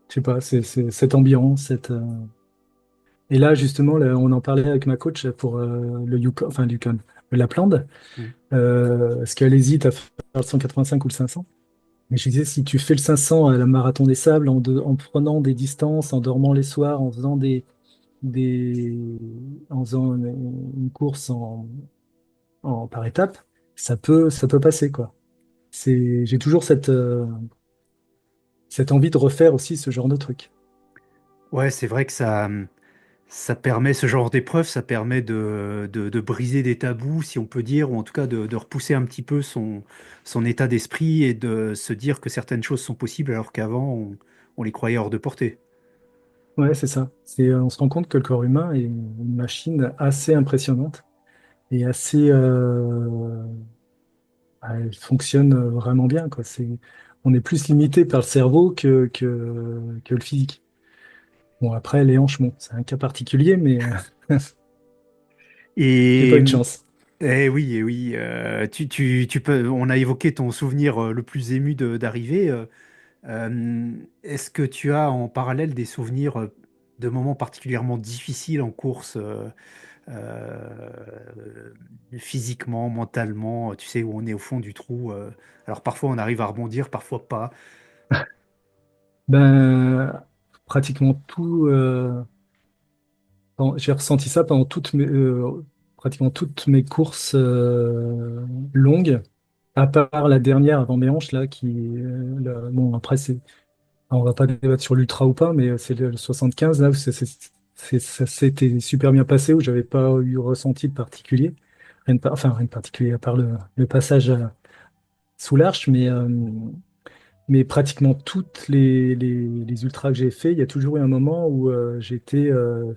Speaker 2: sais pas, cette ambiance. Et là, justement, là, on en parlait avec ma coach pour le Yukon, enfin, le Yukon, le Lapland.
Speaker 1: Mm.
Speaker 2: Est-ce qu'elle hésite à faire le 185 ou le 500? Mais je disais, si tu fais le 500 à la Marathon des Sables en prenant des distances, en dormant les soirs, des, en faisant une course par étapes, ça peut passer, quoi. J'ai toujours cette envie de refaire aussi ce genre de truc.
Speaker 1: Ouais, c'est vrai que ça permet, ce genre d'épreuve, ça permet de briser des tabous, si on peut dire, ou en tout cas de repousser un petit peu son état d'esprit et de se dire que certaines choses sont possibles alors qu'avant, on les croyait hors de portée.
Speaker 2: Ouais, c'est ça. On se rend compte que le corps humain est une machine assez impressionnante et elle fonctionne vraiment bien, quoi. On est plus limité par le cerveau que le physique. Bon, après, les hanches, bon, c'est un cas particulier, mais j'ai pas
Speaker 1: Et,
Speaker 2: eu de chance.
Speaker 1: eh oui, tu peux, on a évoqué ton souvenir le plus ému d'arrivée. Est-ce que tu as en parallèle des souvenirs de moments particulièrement difficiles en course, physiquement, mentalement, tu sais, où on est au fond du trou. Alors parfois on arrive à rebondir, parfois pas.
Speaker 2: Ben, pratiquement tout, j'ai ressenti ça pendant pratiquement toutes mes courses longues, à part la dernière avant mes hanches, là, bon, après, on va pas débattre sur l'ultra ou pas, mais c'est le 75 là, où ça s'était super bien passé, où j'avais pas eu ressenti de particulier. Enfin, rien de particulier, à part le passage sous l'arche, mais pratiquement toutes les ultras que j'ai fait, il y a toujours eu un moment où j'étais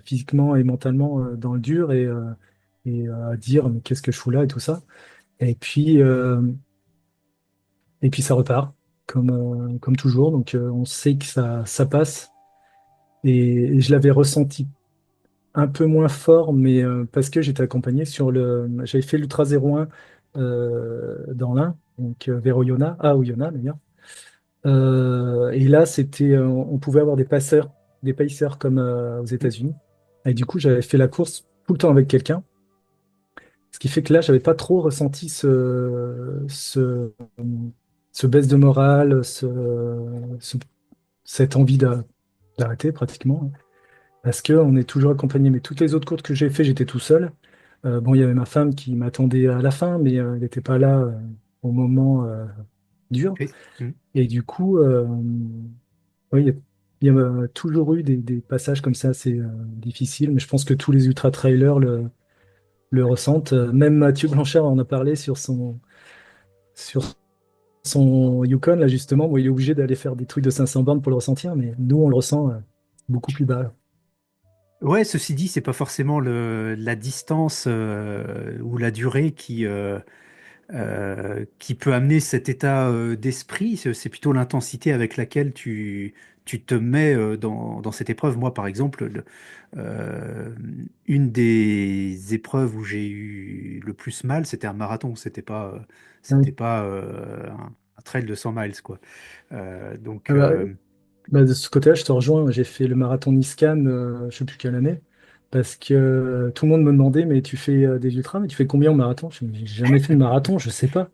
Speaker 2: physiquement et mentalement dans le dur et à dire mais qu'est-ce que je fous là et tout ça. Et puis, euh, et puis ça repart, comme toujours. Donc on sait que ça passe. Et je l'avais ressenti un peu moins fort, mais parce que j'étais accompagné j'avais fait l'Ultra 01 dans l'Ain, donc vers Oyonnax, à Oyonnax d'ailleurs. Et là, on pouvait avoir des pacers comme aux États-Unis. Et du coup, j'avais fait la course tout le temps avec quelqu'un, ce qui fait que là, j'avais pas trop ressenti ce baisse de morale, ce- cette envie d'arrêter pratiquement, parce qu'on est toujours accompagné. Mais toutes les autres courses que j'ai fait, j'étais tout seul. Bon, il y avait ma femme qui m'attendait à la fin, mais elle n'était pas là au moment dur.
Speaker 1: Ok. Mm.
Speaker 2: Et du coup, oui, il y a toujours eu des passages comme ça assez difficiles, mais je pense que tous les ultra-trailers le ressentent. Même Mathieu Blanchard en a parlé sur son Yukon, là justement, où il est obligé d'aller faire des trucs de 500 bornes pour le ressentir, mais nous, on le ressent beaucoup plus bas.
Speaker 1: Ouais, ceci dit, c'est pas forcément la distance ou la durée qui peut amener cet état d'esprit. C'est plutôt l'intensité avec laquelle tu te mets dans cette épreuve. Moi, par exemple, euh, une des épreuves où j'ai eu le plus mal, c'était un marathon. C'était
Speaker 2: Ouais.
Speaker 1: pas un trail de 100 miles, quoi. Donc,
Speaker 2: Ah bah, de ce côté-là, je te rejoins. J'ai fait le marathon Niskan, je sais plus quelle année, parce que tout le monde me demandait, mais tu fais des ultras, mais tu fais combien en marathon? Je dis, j'ai jamais fait de marathon, je sais pas.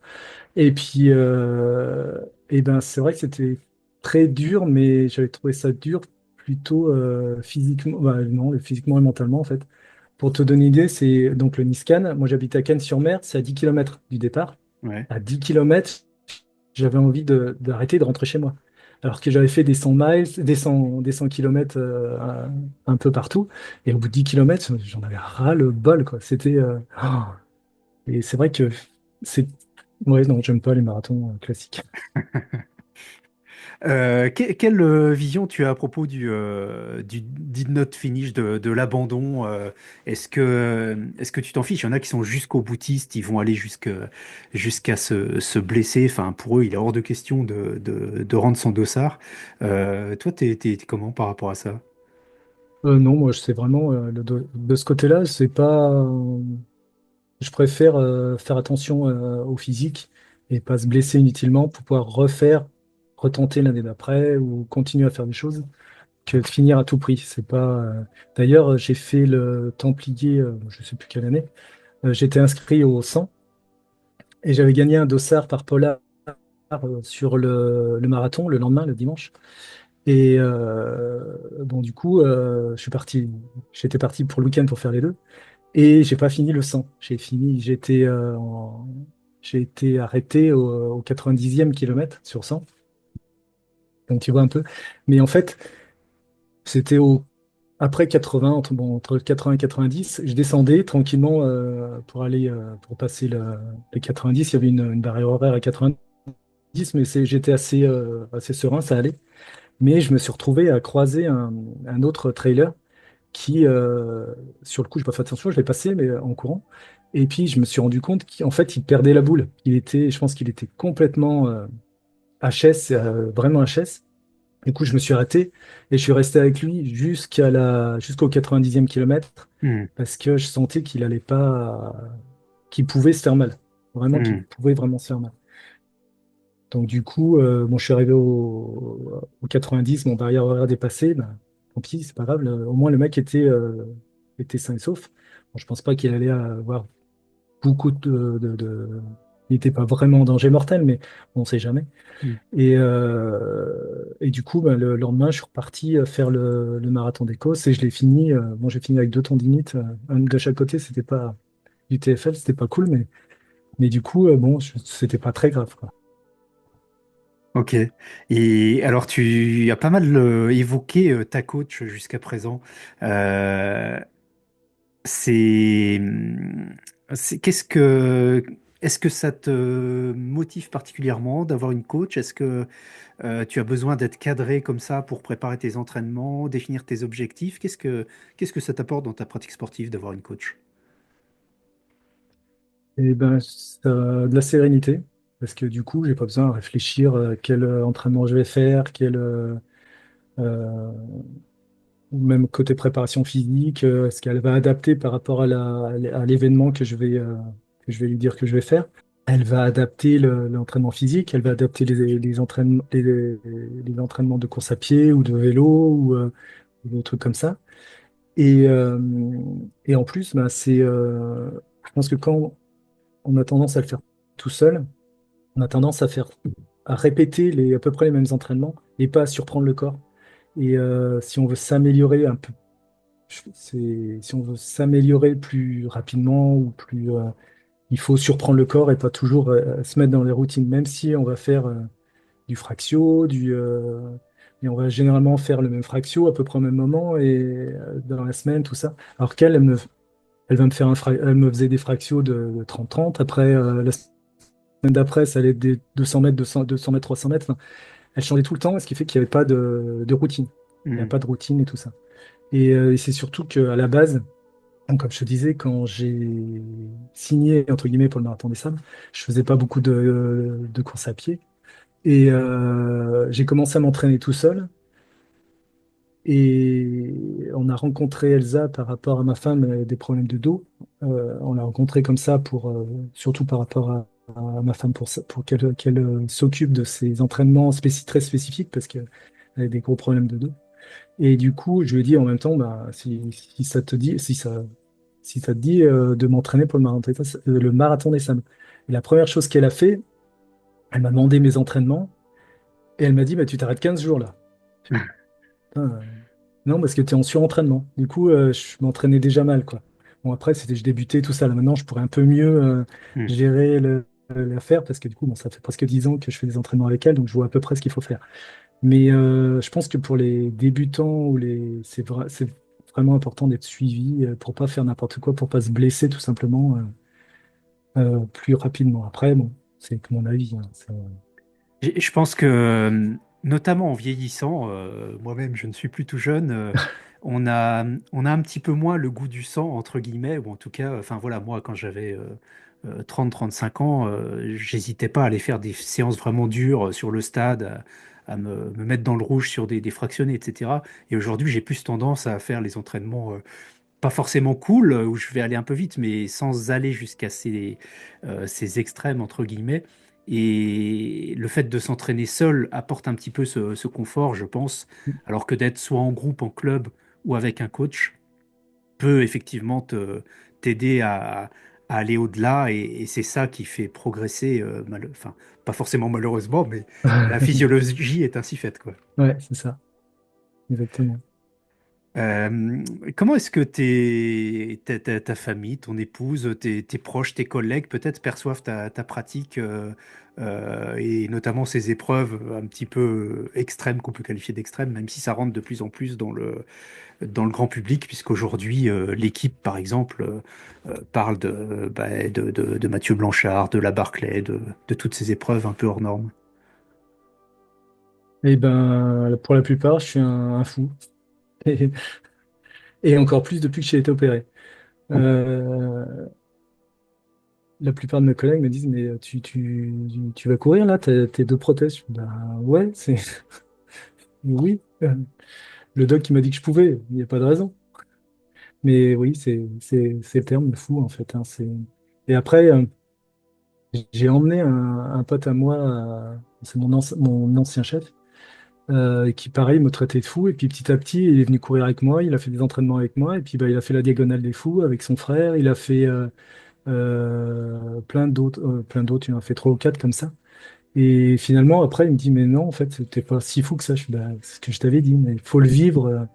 Speaker 2: Et puis, et ben, c'est vrai que c'était très dur, mais j'avais trouvé ça dur plutôt physiquement, bah, non, physiquement et mentalement en fait. Pour te donner une idée, c'est donc le Niskan. Moi, j'habite à Cannes-sur-Mer, c'est à 10 kilomètres du départ.
Speaker 1: ouais.
Speaker 2: À 10 kilomètres, j'avais envie d'arrêter de rentrer chez moi. Alors que j'avais fait des 100 miles, des 100 kilomètres un peu partout. Et au bout de 10 kilomètres, j'en avais ras le bol, quoi. Et c'est vrai que c'est. Ouais, non, j'aime pas les marathons classiques.
Speaker 1: Quelle vision tu as à propos du did not finish, de l'abandon? Est-ce que tu t'en fiches? Il y en a qui sont jusqu'au boutiste, ils vont aller jusqu'à se blesser. Enfin, pour eux, il est hors de question de rendre son dossard. Toi, t'es comment par rapport à ça?
Speaker 2: Non, moi, c'est vraiment de ce côté-là, c'est pas. Je préfère faire attention au physique et pas se blesser inutilement pour pouvoir retenter l'année d'après ou continuer à faire des choses que de finir à tout prix. C'est pas. D'ailleurs, j'ai fait le Templier, je sais plus quelle année. J'étais inscrit au 100 et j'avais gagné un dossard par Pola sur le marathon le lendemain, le dimanche. Et bon, du coup, j'étais parti pour le week-end pour faire les deux. Et j'ai pas fini le 100. J'ai été arrêté au 90e kilomètre sur 100. Donc tu vois un peu. Mais en fait, c'était après 80, entre 80 et 90, je descendais tranquillement pour passer les 90. Il y avait une barrière horaire à 90, mais j'étais assez serein, ça allait. Mais je me suis retrouvé à croiser un autre trailer qui, sur le coup, je n'ai pas fait attention, je l'ai passé mais en courant. Et puis, je me suis rendu compte qu'en fait, il perdait la boule. Je pense qu'il était complètement HS, vraiment HS. Du coup, je me suis arrêté et je suis resté avec lui jusqu'au 90e kilomètre
Speaker 1: Hmm,
Speaker 2: parce que je sentais qu'il pouvait se faire mal. Vraiment, qu'il
Speaker 1: hmm,
Speaker 2: pouvait vraiment se faire mal. Donc, du coup, bon, je suis arrivé au 90, mon barrière horaire dépassé. Ben, tant pis, c'est pas grave. Au moins, le mec était sain et sauf. Bon, je pense pas qu'il allait avoir beaucoup il n'était pas vraiment en danger mortel, mais on ne sait jamais.
Speaker 1: hmm.
Speaker 2: Et du coup, ben, le lendemain, je suis reparti faire le marathon d'Écosse et je l'ai fini. Bon, j'ai fini avec deux tendinites, un de chaque côté. C'était pas du TFL, c'était pas cool, mais du coup, bon, c'était pas très grave, quoi.
Speaker 1: Ok. Et alors, tu as pas mal évoqué ta coach jusqu'à présent. Euh, c'est, qu'est-ce que, est-ce que ça te motive particulièrement d'avoir une coach? Est-ce que tu as besoin d'être cadré comme ça pour préparer tes entraînements, définir tes objectifs? Qu'est-ce que ça t'apporte dans ta pratique sportive d'avoir une coach?
Speaker 2: Et ben, ça a de la sérénité, parce que du coup, j'ai pas besoin de réfléchir quel entraînement je vais faire, euh, ou même côté préparation physique, est-ce qu'elle va adapter par rapport à l'événement que je vais lui dire que je vais faire. Elle va adapter l'entraînement physique, elle va adapter les entraînements de course à pied ou de vélo ou des trucs comme ça. Et, euh, et en plus, ben, je pense que quand on a tendance à le faire tout seul, on a tendance à répéter à peu près les mêmes entraînements et pas à surprendre le corps. Et si on veut s'améliorer un peu, si on veut s'améliorer plus rapidement il faut surprendre le corps et pas toujours se mettre dans les routines, même si on va faire du fractio, et on va généralement faire le même fractio à peu près au même moment et dans la semaine, tout ça. Alors elle va me faire elle me faisait des fractios de 30-30. Après, la semaine d'après, ça allait être des 200 mètres, 200 mètres, 300 mètres. Enfin, elle changeait tout le temps, ce qui fait qu'il n'y avait pas de routine. Il n'y a
Speaker 1: Hmm,
Speaker 2: pas de routine et tout ça. Et c'est surtout qu'à la base, donc, comme je te disais, quand j'ai signé, entre guillemets, pour le Marathon des Sables, je faisais pas beaucoup de course à pied. Et j'ai commencé à m'entraîner tout seul. Et on a rencontré Elsa par rapport à ma femme, des problèmes de dos. On l'a rencontrée comme ça, surtout par rapport à ma femme, pour qu'elle s'occupe de ses entraînements très spécifiques, parce qu'elle avait des gros problèmes de dos. Et du coup, je lui ai dit en même temps, bah, si ça te dit, si ça te dit de m'entraîner pour le marathon des sables. Et la première chose qu'elle a fait, elle m'a demandé mes entraînements et elle m'a dit, bah, tu t'arrêtes 15 jours là. Je fais,
Speaker 1: hmm,
Speaker 2: putain, non, parce que tu es en surentraînement. Du coup, je m'entraînais déjà mal, quoi. Bon, après, je débutais, tout ça. Là, maintenant, je pourrais un peu mieux
Speaker 1: hmm.
Speaker 2: gérer l'affaire parce que du coup, bon, ça fait presque 10 ans que je fais des entraînements avec elle, donc je vois à peu près ce qu'il faut faire. Mais je pense que pour les débutants c'est vraiment important d'être suivi pour pas faire n'importe quoi, pour pas se blesser tout simplement plus rapidement. Après, bon, c'est que mon avis, hein,
Speaker 1: Je pense que, notamment en vieillissant, moi-même, je ne suis plus tout jeune, on a un petit peu moins le goût du sang, entre guillemets, ou en tout cas, enfin voilà, moi, quand j'avais 30-35 ans, j'hésitais pas à aller faire des séances vraiment dures sur le stade, à me mettre dans le rouge sur des fractionnés, etc. Et aujourd'hui, j'ai plus tendance à faire les entraînements pas forcément cool, où je vais aller un peu vite, mais sans aller jusqu'à ces extrêmes, entre guillemets. Et le fait de s'entraîner seul apporte un petit peu ce confort, je pense, alors que d'être soit en groupe, en club ou avec un coach peut effectivement t'aider à aller au-delà et c'est ça qui fait progresser, enfin, pas forcément malheureusement, mais la physiologie est ainsi faite, quoi.
Speaker 2: Ouais, c'est ça, exactement.
Speaker 1: Comment est-ce que ta famille, ton épouse, tes proches, tes collègues peut-être perçoivent ta pratique et notamment ces épreuves un petit peu extrêmes qu'on peut qualifier d'extrêmes, même si ça rentre de plus en plus dans le grand public, puisqu'aujourd'hui l'équipe, par exemple, parle de Mathieu Blanchard, de la Barclay, de toutes ces épreuves un peu hors normes.
Speaker 2: Et ben, pour la plupart, je suis un fou. Et, et encore plus depuis que j'ai été opéré. Euh, la plupart de mes collègues me disent, mais tu vas courir là, tes deux prothèses. Je fais, ben ouais, c'est oui. Le doc qui m'a dit que je pouvais, il n'y a pas de raison. Mais oui, c'est le terme, le fou en fait, hein, Et après, j'ai emmené un pote à moi, c'est mon ancien chef, qui pareil me traitait de fou. Et puis petit à petit, il est venu courir avec moi, il a fait des entraînements avec moi, et puis bah, il a fait la diagonale des fous avec son frère, il a fait plein d'autres, il en a fait trois ou quatre comme ça. Et finalement, après, il me dit, mais non, en fait, c'était pas si fou que ça. Je suis, bah, c'est ce que je t'avais dit, mais il faut le vivre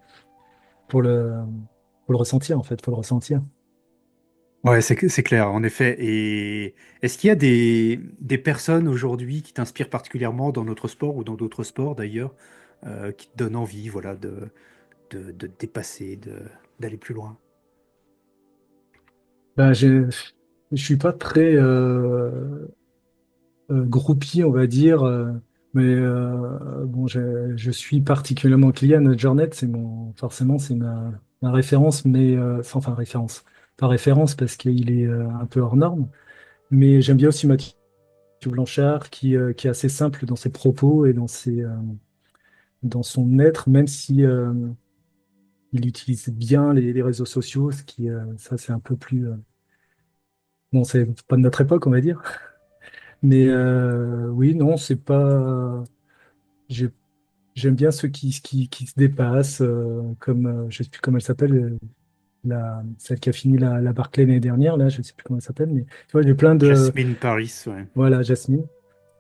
Speaker 2: pour pour le ressentir, en fait, faut le ressentir.
Speaker 1: Ouais, c'est clair, en effet. Et est-ce qu'il y a des personnes aujourd'hui qui t'inspirent particulièrement dans notre sport ou dans d'autres sports d'ailleurs, qui te donnent envie, voilà, de te dépasser, d'aller plus loin?
Speaker 2: Ben, je suis pas très groupie, on va dire, mais bon, je suis particulièrement Kylian Jornet, forcément, c'est ma référence, mais enfin référence, pas référence parce qu'il est un peu hors norme, mais j'aime bien aussi Mathieu Blanchard qui est assez simple dans ses propos et dans son être, même si il utilise bien les réseaux sociaux, ça c'est un peu plus, bon, c'est pas de notre époque, on va dire. Mais oui, non, c'est pas. j'ai- J'aime bien ceux qui se dépassent, comme je sais plus comment elle s'appelle, celle qui a fini la Barclay l'année dernière, là, je sais plus comment elle s'appelle, mais tu vois, il y a plein de.
Speaker 1: Jasmine Paris, ouais.
Speaker 2: Voilà, Jasmine.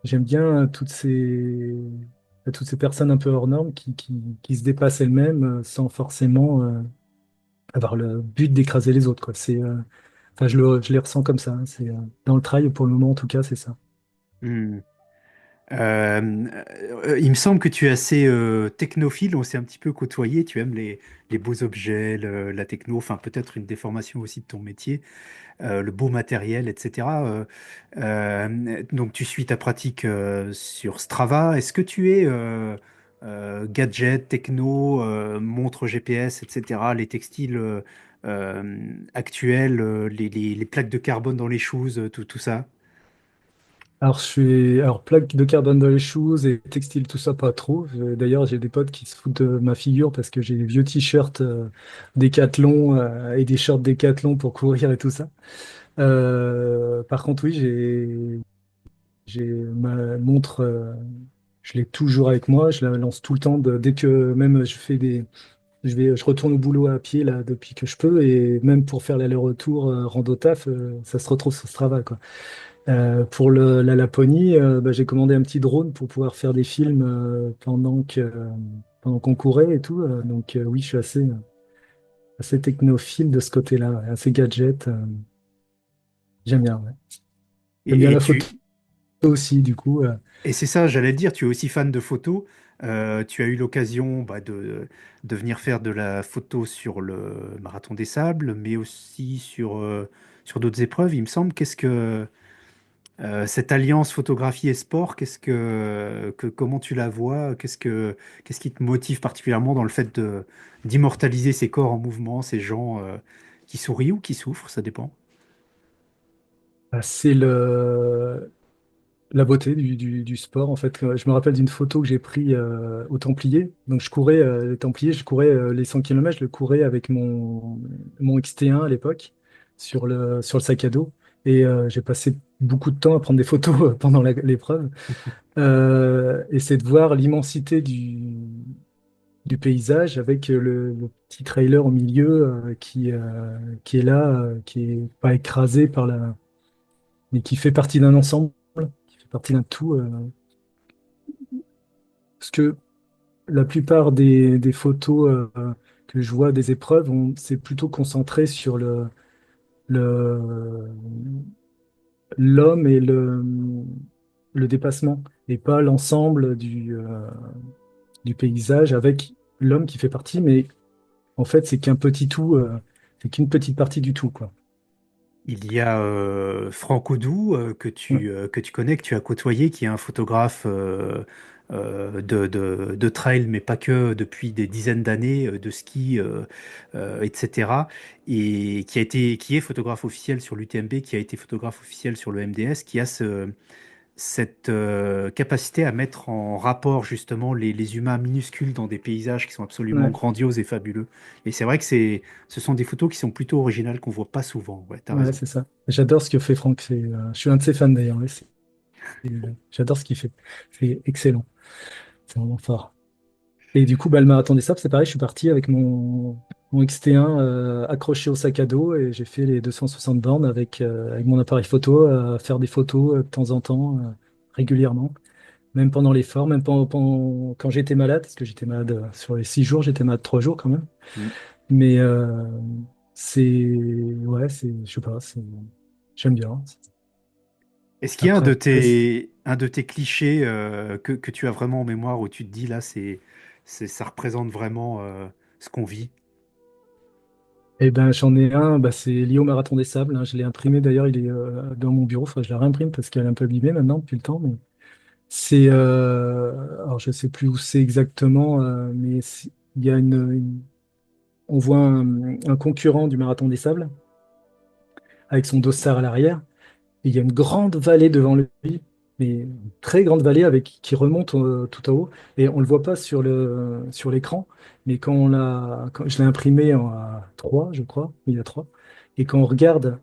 Speaker 2: J'aime bien toutes ces personnes un peu hors normes qui se dépassent elles-mêmes sans forcément avoir le but d'écraser les autres, quoi. Enfin, je les ressens comme ça, hein. Dans le trail, pour le moment, en tout cas, c'est ça.
Speaker 1: Hmm. Il me semble que tu es assez technophile, on s'est un petit peu côtoyé, tu aimes les beaux objets, la techno, enfin peut-être une déformation aussi de ton métier, le beau matériel, etc. Donc tu suis ta pratique sur Strava. Est-ce que tu es gadget, techno, montre GPS, etc., les textiles actuels, les plaques de carbone dans les shoes, tout ça?
Speaker 2: Alors plaque de carbone dans les shoes et textile, tout ça, pas trop. D'ailleurs, j'ai des potes qui se foutent de ma figure parce que j'ai des vieux t-shirts Décathlon et des shorts Décathlon pour courir et tout ça. Par contre, oui, j'ai ma montre, je l'ai toujours avec moi. Je la lance tout le temps. Dès que même je retourne au boulot à pied là depuis que je peux et même pour faire l'aller-retour rando taf, ça se retrouve sur Strava, quoi. Pour la Laponie, bah, j'ai commandé un petit drone pour pouvoir faire des films pendant qu'on courait et tout. Donc oui, je suis assez technophile de ce côté-là, ouais, assez gadget. J'aime bien, ouais. J'aime bien
Speaker 1: Et, et
Speaker 2: la photo
Speaker 1: tu,
Speaker 2: aussi, du coup.
Speaker 1: Et c'est ça, j'allais le dire, tu es aussi fan de photos. Tu as eu l'occasion de venir faire de la photo sur le Marathon des Sables, mais aussi sur d'autres épreuves, il me semble. Qu'est-ce que cette alliance photographie et sport, comment tu la vois? Qu'est-ce qui te motive particulièrement dans le fait d'immortaliser ces corps en mouvement, ces gens qui sourient ou qui souffrent, ça dépend.
Speaker 2: C'est la beauté du sport, en fait. Je me rappelle d'une photo que j'ai prise aux Templiers. Donc, je courais les Templiers, je courais les 100 km, je le courais avec mon XT1 à l'époque sur le sac à dos. Et j'ai passé beaucoup de temps à prendre des photos pendant l'épreuve. Et c'est de voir l'immensité du paysage avec le petit trailer au milieu qui est là, qui est pas écrasé par mais qui fait partie d'un ensemble, qui fait partie d'un tout. Parce que la plupart des photos que je vois des épreuves, c'est plutôt concentré sur le, l'homme et le dépassement, et pas l'ensemble du paysage avec l'homme qui fait partie, mais en fait, c'est qu'un petit tout, c'est qu'une petite partie du tout, quoi.
Speaker 1: Il y a Franck Oudou
Speaker 2: Ouais,
Speaker 1: que tu connais, que tu as côtoyé, qui est un photographe de trail, mais pas que, depuis des dizaines d'années, de ski, etc. Et qui est photographe officiel sur l'UTMB, qui a été photographe officiel sur le MDS, qui a cette capacité à mettre en rapport justement les humains minuscules dans des paysages qui sont absolument
Speaker 2: ouais,
Speaker 1: grandioses et fabuleux. Et c'est vrai que ce sont des photos qui sont plutôt originales qu'on voit pas souvent. Ouais, t'as
Speaker 2: ouais,
Speaker 1: raison.
Speaker 2: c'est ça. J'adore ce que fait Franck. Je suis un de ses fans d'ailleurs. Ouais, j'adore ce qu'il fait. C'est excellent. C'est vraiment fort. Et du coup, bah, le marathon des sables, c'est pareil. Je suis parti avec mon XT1 accroché au sac à dos et j'ai fait les 260 bornes avec mon appareil photo, faire des photos de temps en temps, régulièrement. Même pendant l'effort, même quand j'étais malade, parce que j'étais malade sur les 6 jours, j'étais malade 3 jours quand même.
Speaker 1: Mm.
Speaker 2: Mais ouais, je sais pas, j'aime bien.
Speaker 1: Est-ce qu'il y a
Speaker 2: Après,
Speaker 1: un de tes clichés que tu as vraiment en mémoire où tu te dis là, ça représente vraiment ce qu'on vit?
Speaker 2: eh ben, j'en ai un, bah, c'est lié au Marathon des Sables, hein. Je l'ai imprimé d'ailleurs, il est dans mon bureau. Enfin, je la réimprime parce qu'elle est un peu abîmée maintenant depuis le temps. Mais alors je sais plus où c'est exactement, mais il y a on voit un concurrent du Marathon des Sables avec son dossard à l'arrière. Et il y a une grande vallée devant lui, mais une très grande vallée qui remonte tout en haut. Et on ne le voit pas sur l'écran, mais quand je l'ai imprimé à 3, je crois, il y a 3. Et quand on regarde,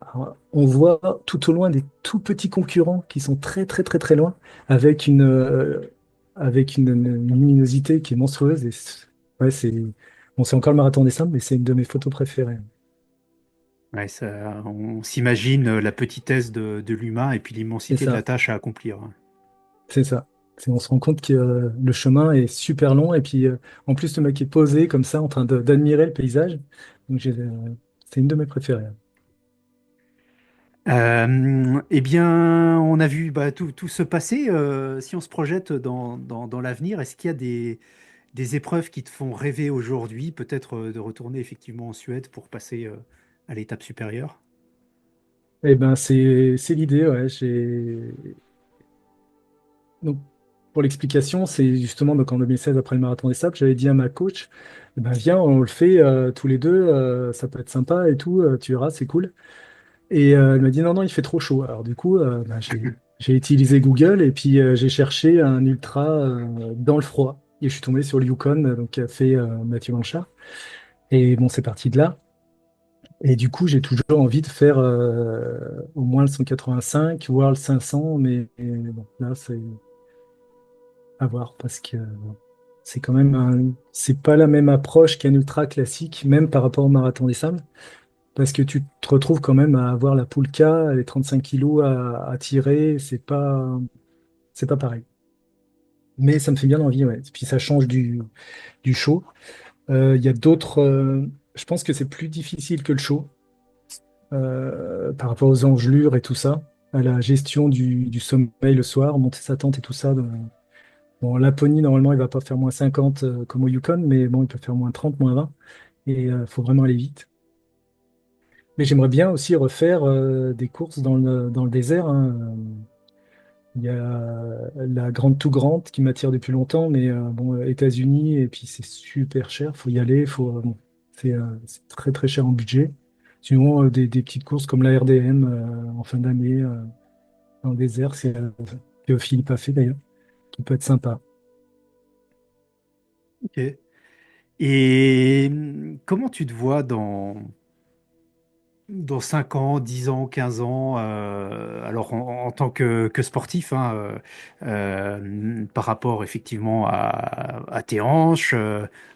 Speaker 2: on voit tout au loin des tout petits concurrents qui sont très très très très loin, avec une luminosité qui est monstrueuse. Ouais, bon, c'est encore le marathon des sables, mais c'est une de mes photos préférées.
Speaker 1: Ouais, on s'imagine la petitesse de l'humain et puis
Speaker 2: C'est
Speaker 1: l'immensité de la
Speaker 2: ça.
Speaker 1: tâche à accomplir.
Speaker 2: C'est ça. On se rend compte que le chemin est super long et puis en plus le mec est posé comme ça en train d'admirer le paysage. Donc c'est une de mes préférées.
Speaker 1: Eh bien, on a vu bah, tout se passer. Si on se projette dans l'avenir, est-ce qu'il y a des épreuves qui te font rêver aujourd'hui, peut-être de retourner effectivement en Suède pour passer à l'étape supérieure?
Speaker 2: Et ben c'est l'idée, ouais. Donc pour l'explication, c'est justement donc en 2016 après le marathon des sables, j'avais dit à ma coach, eh ben viens, on le fait tous les deux, ça peut être sympa et tout, tu verras, c'est cool. Et elle m'a dit non, non, il fait trop chaud. Alors du coup, ben, j'ai utilisé Google et puis j'ai cherché un ultra dans le froid. Et je suis tombé sur le Yukon, donc qu'a fait Mathieu Blanchard. Et bon, c'est parti de là. Et du coup, j'ai toujours envie de faire au moins le 185, voire le 500, mais bon, là, c'est à voir parce que c'est quand même c'est pas la même approche qu'un ultra classique, même par rapport au marathon des sables. Parce que tu te retrouves quand même à avoir la Poulka, les 35 kilos à tirer, c'est pas pareil. Mais ça me fait bien envie, ouais. Puis ça change du show. Il y a d'autres. Je pense que c'est plus difficile que le show par rapport aux engelures et tout ça, à la gestion du sommeil le soir, monter sa tente et tout ça. Bon, Laponie, normalement, il va pas faire moins 50 comme au Yukon, mais bon, il peut faire moins 30, moins 20. Et il faut vraiment aller vite. Mais j'aimerais bien aussi refaire des courses dans le désert, hein. Il y a la Grande to Grande qui m'attire depuis longtemps, mais bon, États-Unis, et puis c'est super cher, faut y aller, bon, c'est très très cher en budget. Sinon, des petites courses comme la RDM en fin d'année dans le désert, que Philippe a fait d'ailleurs, qui peut être sympa.
Speaker 1: Ok. Et comment tu te vois dans 5 ans, 10 ans, 15 ans, alors en tant que sportif, hein, par rapport effectivement à tes hanches,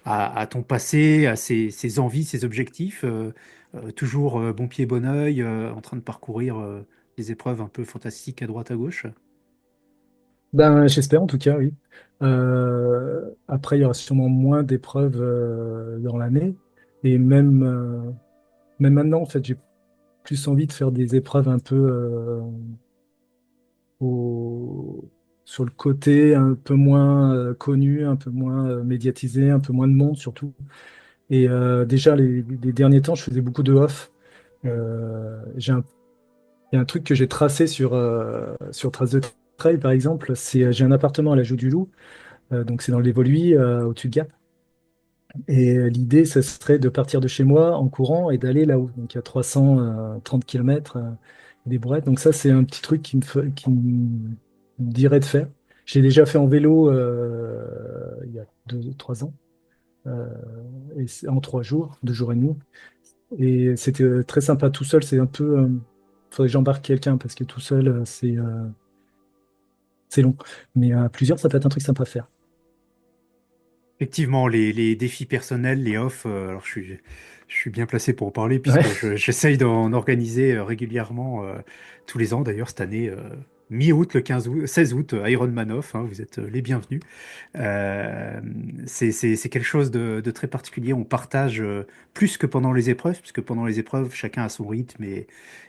Speaker 1: à ton passé, à ses envies, ses objectifs, toujours bon pied, bon oeil, en train de parcourir des épreuves un peu fantastiques à droite à gauche.
Speaker 2: Ben, j'espère en tout cas, oui. Après, il y aura sûrement moins d'épreuves dans l'année. Et même maintenant, en fait, j'ai plus envie de faire des épreuves un peu au- sur le côté, un peu moins connu, un peu moins médiatisé, un peu moins de monde surtout. Et déjà, les derniers temps, je faisais beaucoup de off. Il y a un truc que j'ai tracé sur Trace de Trail, par exemple. J'ai un appartement à la Joux du Loup, donc c'est dans l'Évoluie, au-dessus de Gap. Et l'idée, ce serait de partir de chez moi en courant et d'aller là-haut. Donc il y a 330 km des brouettes. Donc ça, c'est un petit truc qui me dirait de faire. J'ai déjà fait en vélo il y a 2, 3 ans, euh, et en 3 jours, 2 jours et demi. Et c'était très sympa tout seul. C'est un peu. Faudrait que j'embarque quelqu'un parce que tout seul, c'est long. Mais à plusieurs, ça peut être un truc sympa à faire.
Speaker 1: Effectivement, les défis personnels, les off, alors je suis bien placé pour en parler
Speaker 2: Ouais,
Speaker 1: puisque j'essaye d'en organiser régulièrement tous les ans. D'ailleurs, cette année, mi-août, le 15 août, 16 août, Ironman off, hein, vous êtes les bienvenus. Euh, c'est quelque chose de très particulier. On partage plus que pendant les épreuves, puisque pendant les épreuves, chacun a son rythme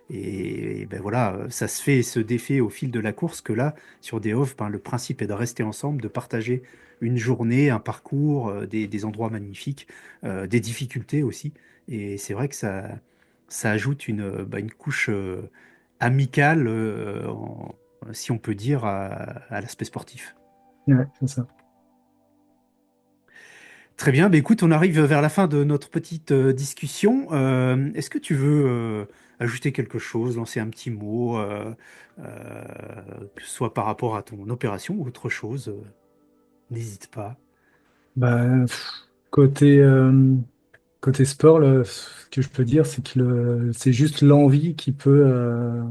Speaker 1: et ben voilà, ça se fait, se défait au fil de la course. Que là, sur des offs, ben, le principe est de rester ensemble, de partager une journée, un parcours, des endroits magnifiques, des difficultés aussi. Et c'est vrai que ça ajoute une couche amicale, si on peut dire, à l'aspect sportif.
Speaker 2: ouais, c'est ça.
Speaker 1: Très bien, bah écoute, on arrive vers la fin de notre petite discussion. Est-ce que tu veux ajouter quelque chose, lancer un petit mot, que ce soit par rapport à ton opération ou autre chose, n'hésite pas.
Speaker 2: Bah, côté sport, ce que je peux dire, c'est que c'est juste l'envie qui peut.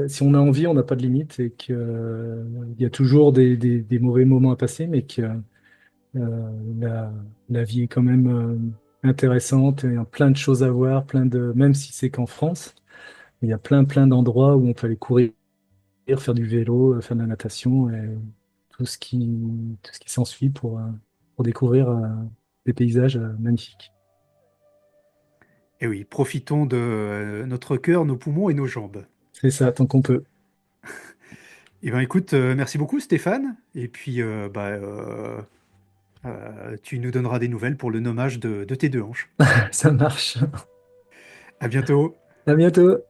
Speaker 2: Si on a envie, on n'a pas de limite et il y a toujours des mauvais moments à passer, mais que la vie est quand même intéressante et il y a plein de choses à voir, même si c'est qu'en France, il y a plein d'endroits où on peut aller courir, faire du vélo, faire de la natation et tout ce qui, tout ce qui s'ensuit pour découvrir des paysages magnifiques.
Speaker 1: Et oui, profitons de notre cœur, nos poumons et nos jambes.
Speaker 2: C'est ça, tant qu'on peut.
Speaker 1: Eh bien écoute, merci beaucoup Stéphane. Et puis tu nous donneras des nouvelles pour le nommage de tes deux hanches.
Speaker 2: Ça marche.
Speaker 1: À bientôt.
Speaker 2: À bientôt.